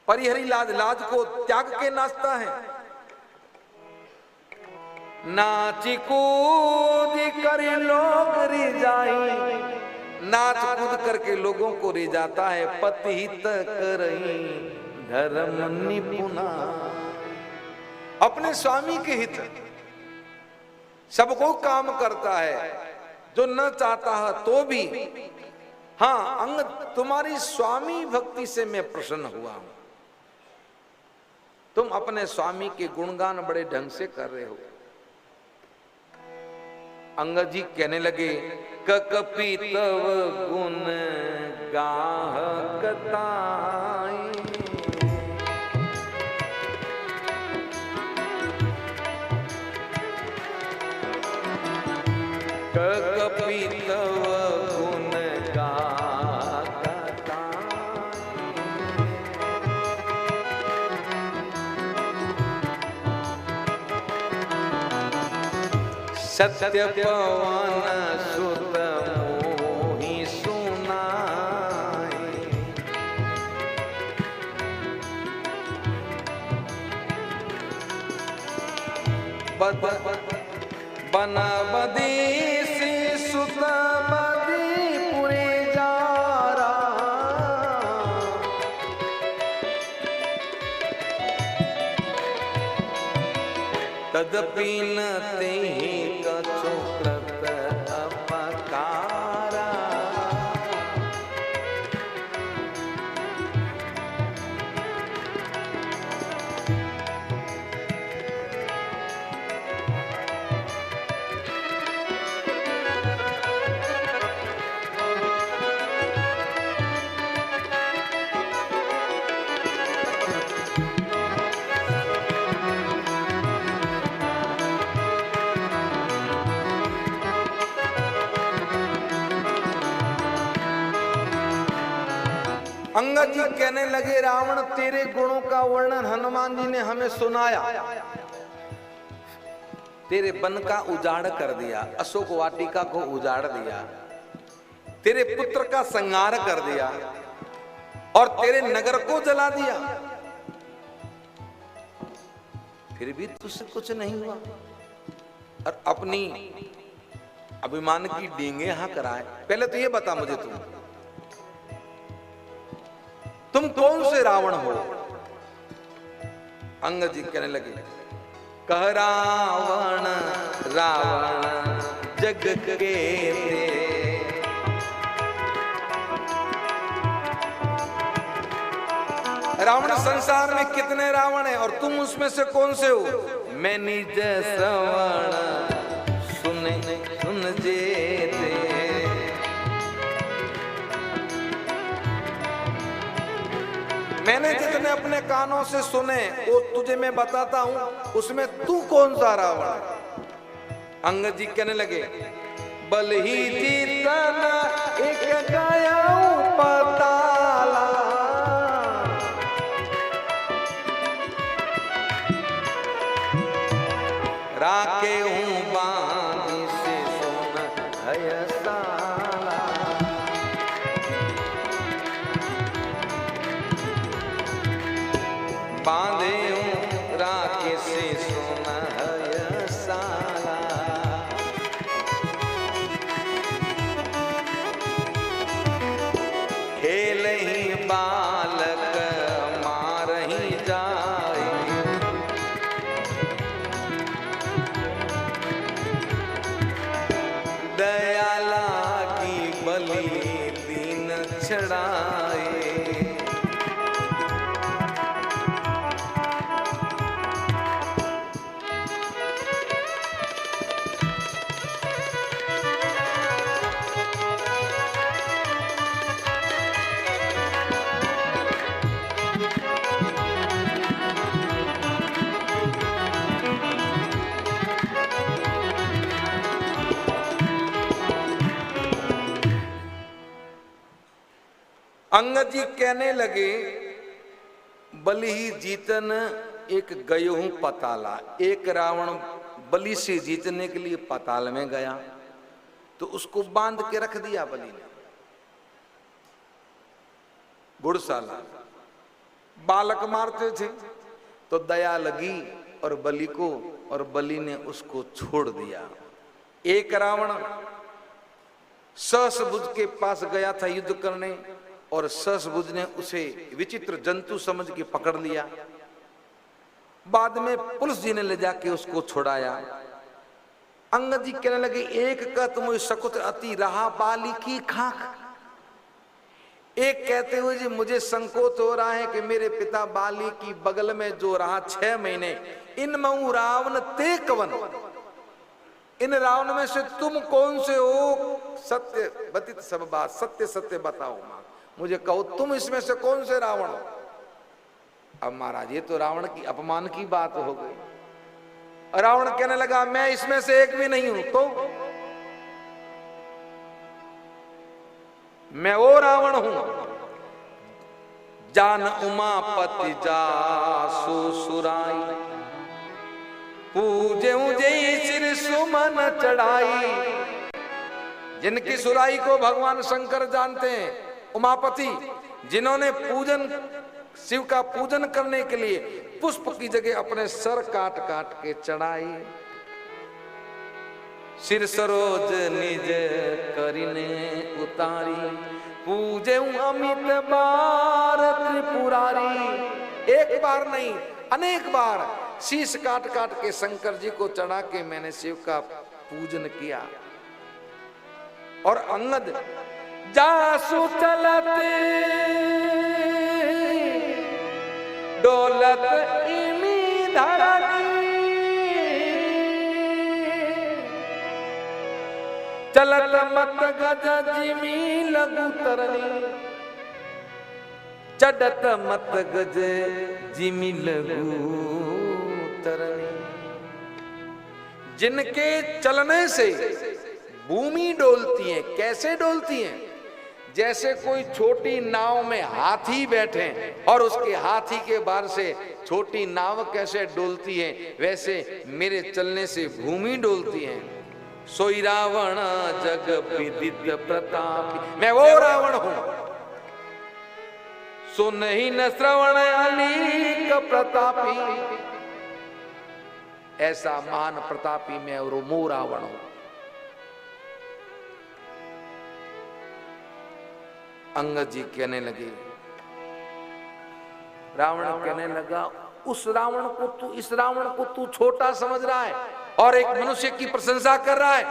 परिहरी लाज, लाज को त्याग के नाचता है। नाची कूद कर लोग रिजाई, नाच कूद करके लोगों को रिझाता है। पतिहित करई धर्म निपुणा, अपने स्वामी के हित सबको काम करता है, जो न चाहता है तो भी। हाँ अंगद, तुम्हारी स्वामी भक्ति से मैं प्रसन्न हुआ हूं। तुम अपने स्वामी के गुणगान बड़े ढंग से कर रहे हो। अंगद जी कहने लगे ककपि तव गुण गाहकताई, ककपि तव गुण सत्य पवन सुत मोहि सुनाई, बन बदीसी सुत बदीपुरी जारा, तदपि न तेहि कछु कृत अपकारा। अंगद जी कहने लगे रावण तेरे गुणों का वर्णन हनुमान जी ने हमें सुनाया। तेरे वन का उजाड़ कर दिया, अशोक वाटिका को उजाड़ दिया, तेरे पुत्र का संहार कर दिया और तेरे नगर को जला दिया, फिर भी तुझसे कुछ नहीं हुआ और अपनी अभिमान की डींगे यहां कराए। पहले तो ये बता मुझे तुम कौन से रावण हो? अंगद जी कहने लगे कह रावण रावण जग के ते, रावण संसार में कितने रावण हैं और तुम उसमें से कौन से हो? मैं निज श्रवण सुन जेते, मैंने जितने अपने कानों से सुने वो तुझे मैं बताता हूं, उसमें तू कौन सा रावण? अंगद जी कहने लगे बल ही जीतना एक गया पताला, राके हूं बांधी से सोना है साला, बांधे हूं राके से सोना है साला, खेल ही बालक मार ही जाए, दयाला की बलि दीन छड़ाए, अंगद जी कहने लगे बलि ही जीतन एक गयो हूं पताला। एक रावण बलि से जीतने के लिए पताल में गया तो उसको बांध के रख दिया बलि ने घुड़साला। बालक मारते थे तो दया लगी और बलि को, और बलि ने उसको छोड़ दिया। एक रावण सहस्रभुज के पास गया था युद्ध करने और सहस्रभुज ने उसे विचित्र जंतु समझ के पकड़ लिया। बाद में पुलिस जी ने ले जाके उसको छुड़ाया। अंगद जी कहने लगे एक कहत मुझे सकुत अति रहा बाली की खाक। एक कहते हुए जी मुझे संकोच हो रहा है कि मेरे पिता बाली की बगल में जो रहा 6 महीने, इन मऊ रावण ते कवन, इन रावण में से तुम कौन से हो? सत्य बतित सब बात, सत्य सत्य बताओ मां, मुझे कहो तुम इसमें से कौन से रावण हो? अब महाराज ये तो रावण की अपमान की बात हो गई। रावण कहने लगा मैं इसमें से एक भी नहीं हूं। तो मैं वो रावण हूं जान उमापति जासु सुराई, पूजे मुझे सिर सुमन चढ़ाई। जिनकी सुराई को भगवान शंकर जानते हैं, उमापति, जिन्होंने पूजन शिव का पूजन करने के लिए पुष्प की जगह अपने सर काट काट के चढ़ाई। सिर सरोज निज करिने उतारी, पूजे अमित बार त्रिपुरारी। एक बार नहीं अनेक बार शीश काट काट के शंकर जी को चढ़ा के मैंने शिव का पूजन किया। और अंगद जासु चलते डोलत इमी धरनी, चलत मत गज जिमी लगू तरनी, चढ़त मत गज जिमी लगू तरनी। जिनके चलने से भूमि डोलती है। कैसे डोलती है? जैसे कोई छोटी नाव में हाथी बैठे और उसके हाथी के बार से छोटी नाव कैसे डोलती है, वैसे मेरे चलने से भूमि डोलती है। सोई रावण जग विदित प्रताप, मैं वो रावण हूं सो नहीं न श्रवण अलीक प्रतापी। ऐसा महान प्रतापी मैं और मो रावण हूं। अंगद जी कहने लगे, रावण कहने लगा उस रावण को तू, इस रावण को तू छोटा समझ रहा है और एक मनुष्य की प्रशंसा कर रहा है।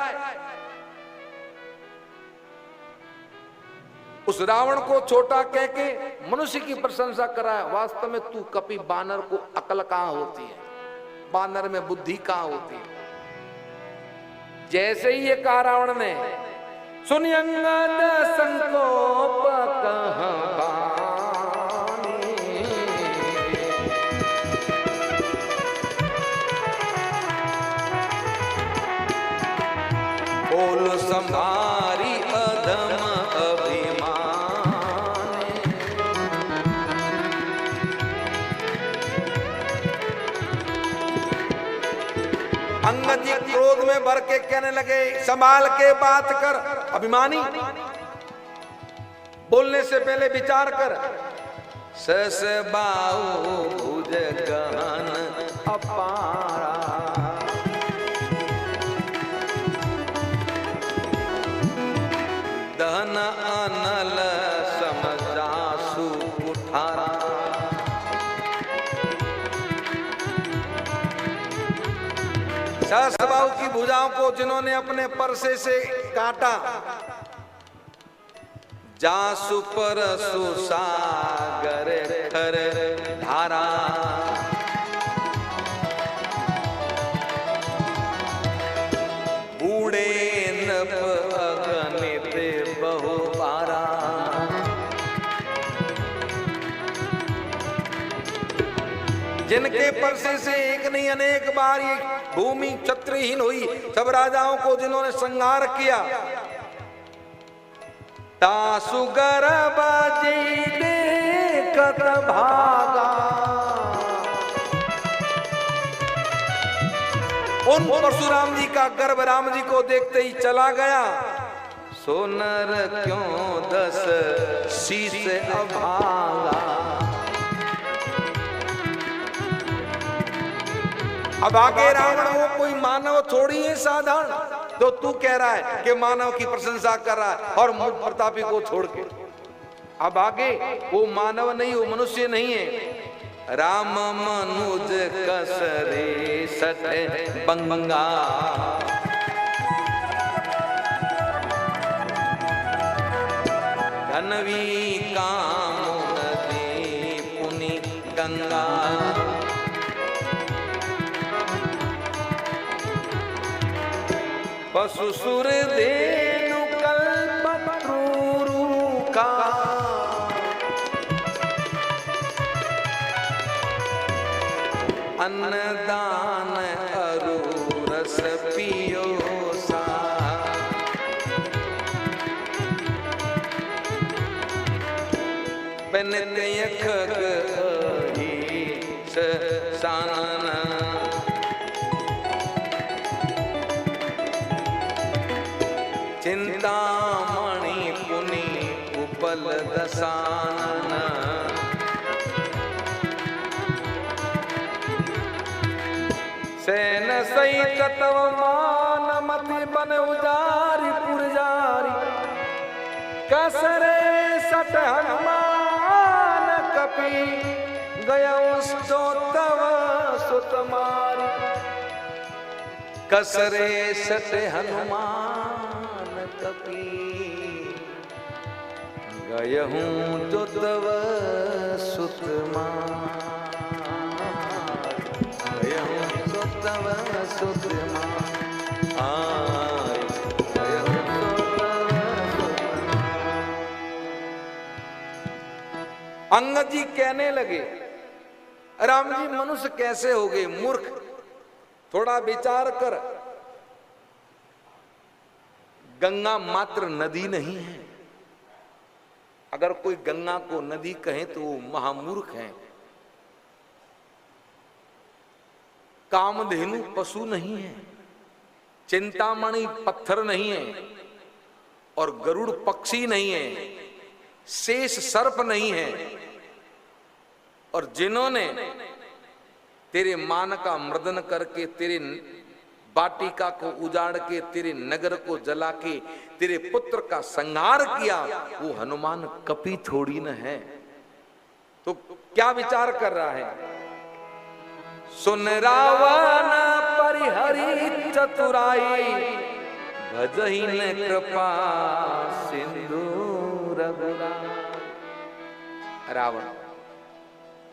उस रावण को छोटा कह के मनुष्य की प्रशंसा कर रहा है। वास्तव में तू कपि बानर को अकल कहां होती है, बानर में बुद्धि कहां होती है। जैसे ही ये कहा रावण ने, सुनि अंगद संकोप कहां बोल संभारी अधम अभिमान। अंगद जी क्रोध में भर के कहने लगे, संभाल के बात कर अभिमानी, बोलने से पहले विचार कर। सस बाहु भुज गहन अपारा, दहन अनल समजासु कुठारा। सहस्रबाहु की भुजाओं को जिन्होंने अपने परसे से काटा, जासु परसु सागर खर धारा। बूढ़े नप अगणित बहुबारा। जिनके परसे से एक नहीं अनेक बार ये भूमि छत्रहीन हुई, सब राजाओं को जिन्होंने संहार किया। दासु गर्भ जी देखत भागा। उन परशुराम जी का गर्भ राम जी को देखते ही चला गया। सोनर क्यों 10 शीश अभागा। अब आगे रावण वो कोई मानव थोड़ी है साधारण, तो तू कह रहा है कि मानव की प्रशंसा कर रहा है और मुझ प्रतापी को छोड़ के। अब आगे वो मानव नहीं, वो मनुष्य नहीं है। राम मनुज कसरे सट बंगा। धनवी काम नदी पुनि गंगा। पशु सुर धेनु कल्पत्रु का। अन्नदान अरु रस पियो सा। बनते यखक सानन। चिंतामणि पुनि उपल दसानन। सैन सहित तव मान मति बन उजारी पुरजारी। कसरे सट हनुमान कपि गयो सो तव सुत मारी। कसरे सट हनुमान कपि गयहूं जो तव सुत मारी। गयहूं जो तव सुत मारी। अंगद जी कहने लगे, राम जी मनुष्य कैसे हो गए मूर्ख, थोड़ा विचार कर। गंगा मात्र नदी नहीं है। अगर कोई गंगा को नदी कहे तो वो महामूर्ख है। कामधेनु पशु नहीं है, चिंतामणि पत्थर नहीं है, और गरुड़ पक्षी नहीं है, शेष सर्प नहीं है। और जिन्होंने तेरे मान का मर्दन करके, तेरे वाटिका को उजाड़ के, तेरे नगर को जला के तेरे पुत्र का संहार किया, वो हनुमान कपि थोड़ी न है। तो क्या विचार कर रहा है? सुन रावण परिहरि चतुराई। भजहि न कृपा सिंधु रघुराई। रावण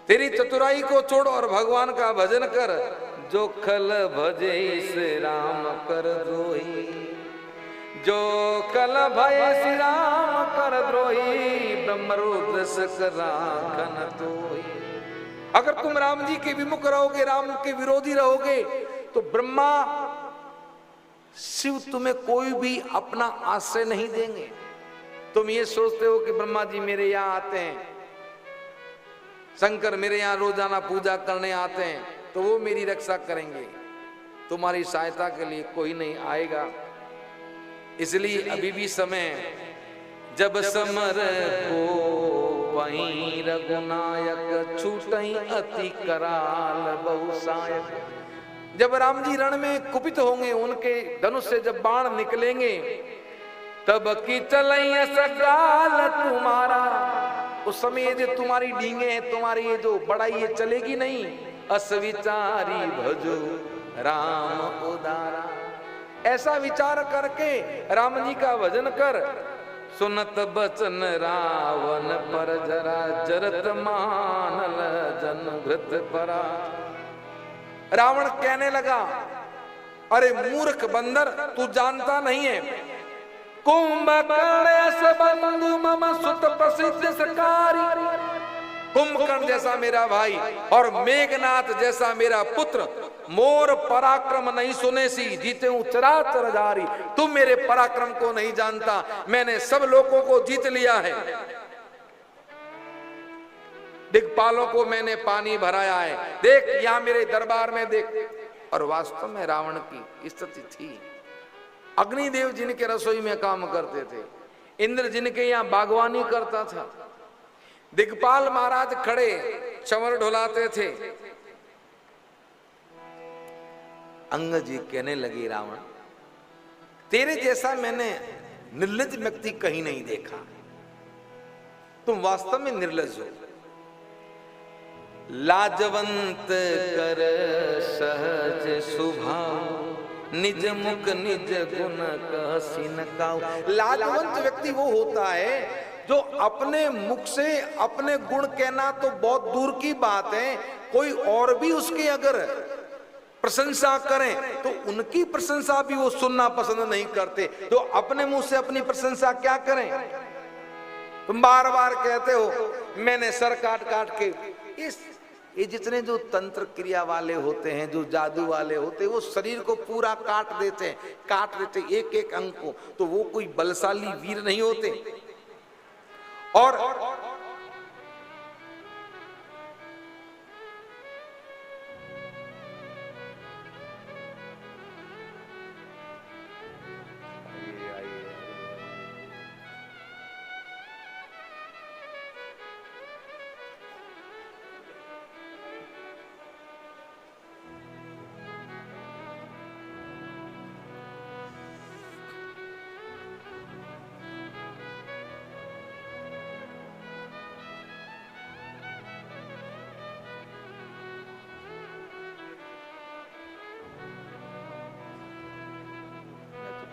तेरी चतुराई को छोड़ और भगवान का भजन कर। जो खल भजे श्री राम कर द्रोही। जो कल भय श्री राम कर द्रोही। ब्रह्मरुद्र राखन तोही। अगर तुम राम जी के विमुख रहोगे, राम के विरोधी रहोगे, तो ब्रह्मा शिव तुम्हें कोई भी अपना आश्रय नहीं देंगे। तुम ये सोचते हो कि ब्रह्मा जी मेरे यहाँ आते हैं, शंकर मेरे यहाँ रोजाना पूजा करने आते हैं, तो वो मेरी रक्षा करेंगे। तुम्हारी सहायता के लिए कोई नहीं आएगा। इसलिए अभी भी समय, जब समर को वहीं रघुनायक छूटई अति कराल बहुसायक। जब राम जी रण में कुपित होंगे, उनके धनुष से जब बाण निकलेंगे, तब की चलई सकाल तुम्हारा। उस समय ये जो तुम्हारी डींगे हैं, तुम्हारी ये जो बड़ाई, ये चलेगी नहीं। असविचारी भजो राम उदारा। ऐसा विचार करके राम जी का भजन कर। सुनत बचन रावण पर जरा जरत मानल जन घृत परा। रावण कहने लगा, अरे मूर्ख बंदर, तू जानता नहीं है, कुंभकर्ण बंधु मम सुत प्रसिद्ध सकारी। कुंभकर्ण जैसा मेरा भाई और मेघनाथ जैसा मेरा पुत्र, मोर पराक्रम नहीं सुने सी, जीते हूं चराचर जारी। तुम मेरे पराक्रम को नहीं जानता, मैंने सब लोगों को जीत लिया है, दिक्पालों को मैंने पानी भराया है, देख यहां मेरे दरबार में देख। और वास्तव में रावण की स्थिति थी। अग्निदेव जिनके रसोई में काम करते थे, इंद्र जिनके यहां बागवानी करता था, दिग्पाल महाराज खड़े चंवर ढुलाते थे। अंगद जी कहने लगे, रावण तेरे जैसा मैंने निर्लज व्यक्ति कहीं नहीं देखा, तुम वास्तव में निर्लज हो। लाजवंत कर सहज स्वभाव, निज मुख निज गुण कहि न काऊ। लाजवंत व्यक्ति वो होता है जो अपने मुख से अपने गुण कहना तो बहुत दूर की बात है, कोई और भी उसकी अगर प्रशंसा करें तो उनकी प्रशंसा भी वो सुनना पसंद नहीं करते, तो अपने मुंह से अपनी प्रशंसा क्या करें। तुम बार बार कहते हो मैंने सर काट काट के, ये जितने जो तंत्र क्रिया वाले होते हैं, जो जादू वाले होते हैं, वो शरीर को पूरा काट देते एक एक अंग को, तो वो कोई बलशाली वीर नहीं होते। और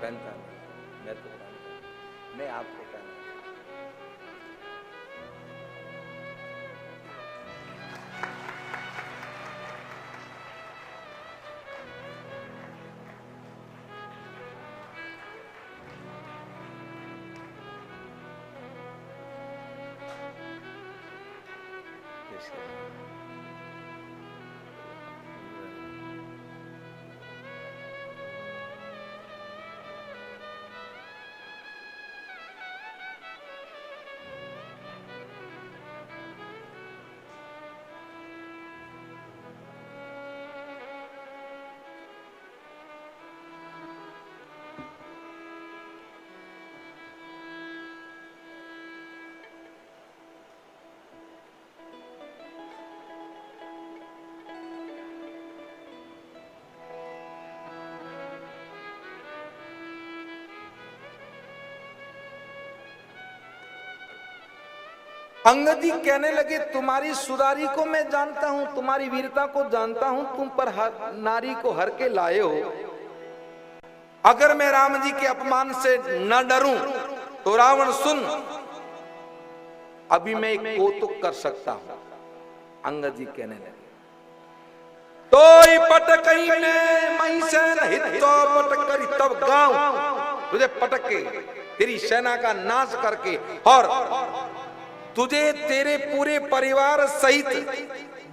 पहनता नहीं, मैं तो पहनता, मैं आपको पहनता। अंगद जी कहने लगे, तुम्हारी सुधारी को मैं जानता हूं, तुम्हारी वीरता को जानता हूं, तुम पर नारी को हर के लाए हो। अगर मैं राम जी के अपमान से न डरूं तो रावण सुन, अभी मैं एक कौतुक कर सकता हूं। अंगद जी कहने लगे, तो पटकई में महिषन हितो पटकरी तब गांव, तुझे पटक के तेरी सेना का नाश करके और तुझे तेरे पूरे परिवार सहित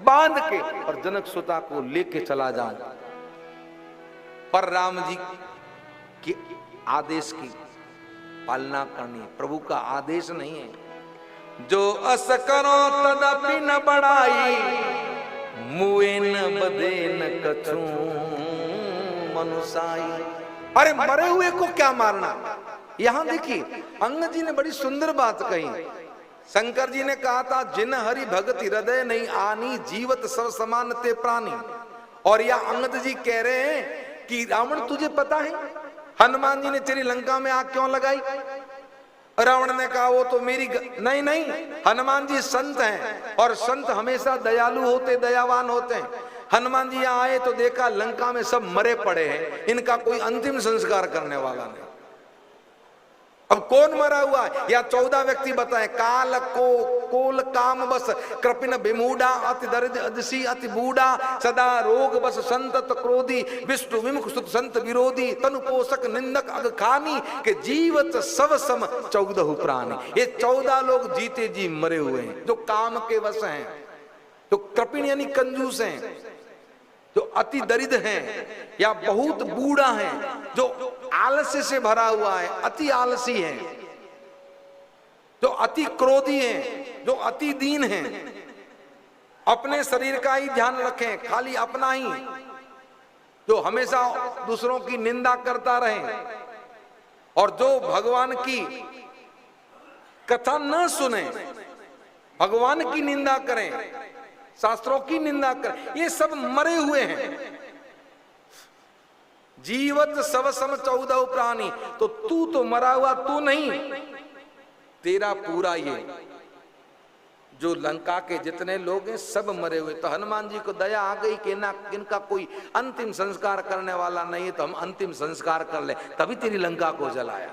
बांध के और जनक सुता को लेके चला जाऊं। पर राम जी के आदेश की पालना करनी है, प्रभु का आदेश नहीं है। जो अस करो तदपि न बढ़ाई, मुए न बदे न कछु मनुसाई। अरे मरे हुए को क्या मारना। यहां देखिए अंगद जी ने बड़ी सुंदर बात कही। शंकर जी ने कहा था, जिन हरि भगति हृदय नहीं आनी, जीवत सब समान ते प्राणी। और यह अंगद जी कह रहे हैं कि रावण तुझे पता है हनुमान जी ने तेरी लंका में आग क्यों लगाई। रावण ने कहा वो तो मेरी नहीं नहीं, हनुमान जी संत हैं और संत हमेशा दयालु होते, दयावान होते हैं। हनुमान जी यहाँ आए तो देखा लंका में सब मरे पड़े हैं, इनका कोई अंतिम संस्कार करने वाला नहीं। अब कौन मरा हुआ है? या 14 व्यक्ति बताएं। काल को कोल काम बस कृपिन विमूढ़ा अति दरिद्र अदसी अति बूढ़ा सदा रोग बस संतत क्रोधी विष्णु विमुख सुत संत विरोधी तनु पोषक निंदक अग खानी के जीवत सब सम 14 प्राणी। ये 14 लोग जीते जी मरे हुए हैं, जो काम के वश हैं, जो कृपिन यानी कंजूस हैं, जो अति दरिद्र हैं या बहुत बूढ़ा है, जो आलस्य से भरा हुआ है, अति आलसी है, जो अति क्रोधी है, जो अति दीन है, अपने शरीर का ही ध्यान रखें, खाली अपना ही, जो हमेशा दूसरों की निंदा करता रहे और जो भगवान की कथा न सुने, भगवान की निंदा करें, शास्त्रों की निंदा करें, ये सब मरे हुए हैं। जीवत सब सम 14 प्राणी। तो तू तो मरा हुआ तू नहीं, तेरा पूरा ये जो लंका के जितने लोग हैं सब मरे हुए। तो हनुमान जी को दया आ गई कि ना इनका कोई अंतिम संस्कार करने वाला नहीं है, तो हम अंतिम संस्कार कर ले, तभी तेरी लंका को जलाया।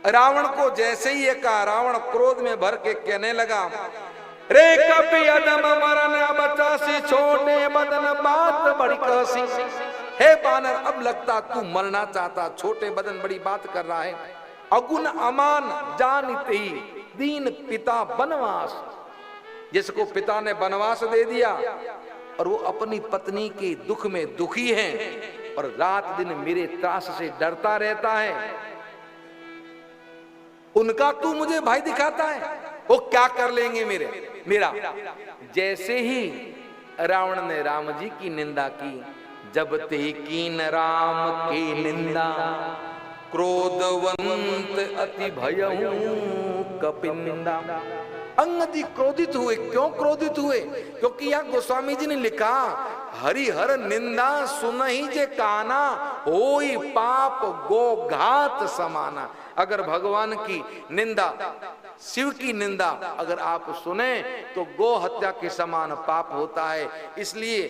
रावण को जैसे ही ये कहा, रावण क्रोध में भर के कहने लगा, रे कपि अदम मरन बचासी छोटे बदन बात बड़ी कहसी। हे बानर, अब लगता तू मरना चाहता, छोटे बदन बड़ी बात कर रहा है। अगुन अमान जानते ही दीन पिता बनवास, जिसको पिता ने बनवास दे दिया और वो अपनी पत्नी के दुख में दुखी है और रात दिन मेरे त्रास से डरता रहता है, उनका तू मुझे भाई दिखाता है, वो क्या कर लेंगे मेरा। जैसे ही रावण ने राम जी की निंदा की, जब ते कीन राम की निंदा क्रोधवंत अति भयहु कपिनिंदा। अंगद जी क्रोधित हुए। क्यों क्रोधित हुए? क्योंकि यहाँ गोस्वामी जी ने लिखा, हरिहर निंदा सुनहि जे काना होई पाप गो घात समाना। अगर भगवान की निंदा, शिव की निंदा अगर आप सुने तो गो हत्या के समान पाप होता है। इसलिए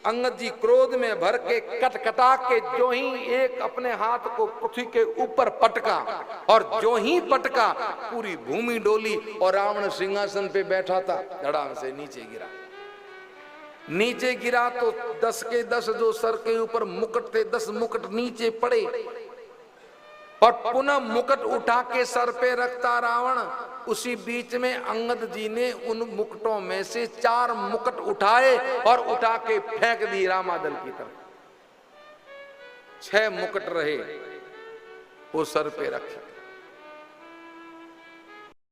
अंगद जी क्रोध में भर के कटकटा के जो ही एक अपने हाथ को पृथ्वी के ऊपर पटका और जो ही पटका पूरी भूमि डोली और रावण सिंहासन पे बैठा था धड़ाम से नीचे गिरा। नीचे गिरा तो 10 के 10 जो सर के ऊपर मुकुट थे 10 मुकुट नीचे पड़े और पुनः मुकुट उठा के सर पे रखता रावण। उसी बीच में अंगद जी ने उन मुकुटों में से 4 मुकुट उठाए और उठा के फेंक दी रामादल की तरफ। 6 मुकुट रहे, वो सर पे रखे।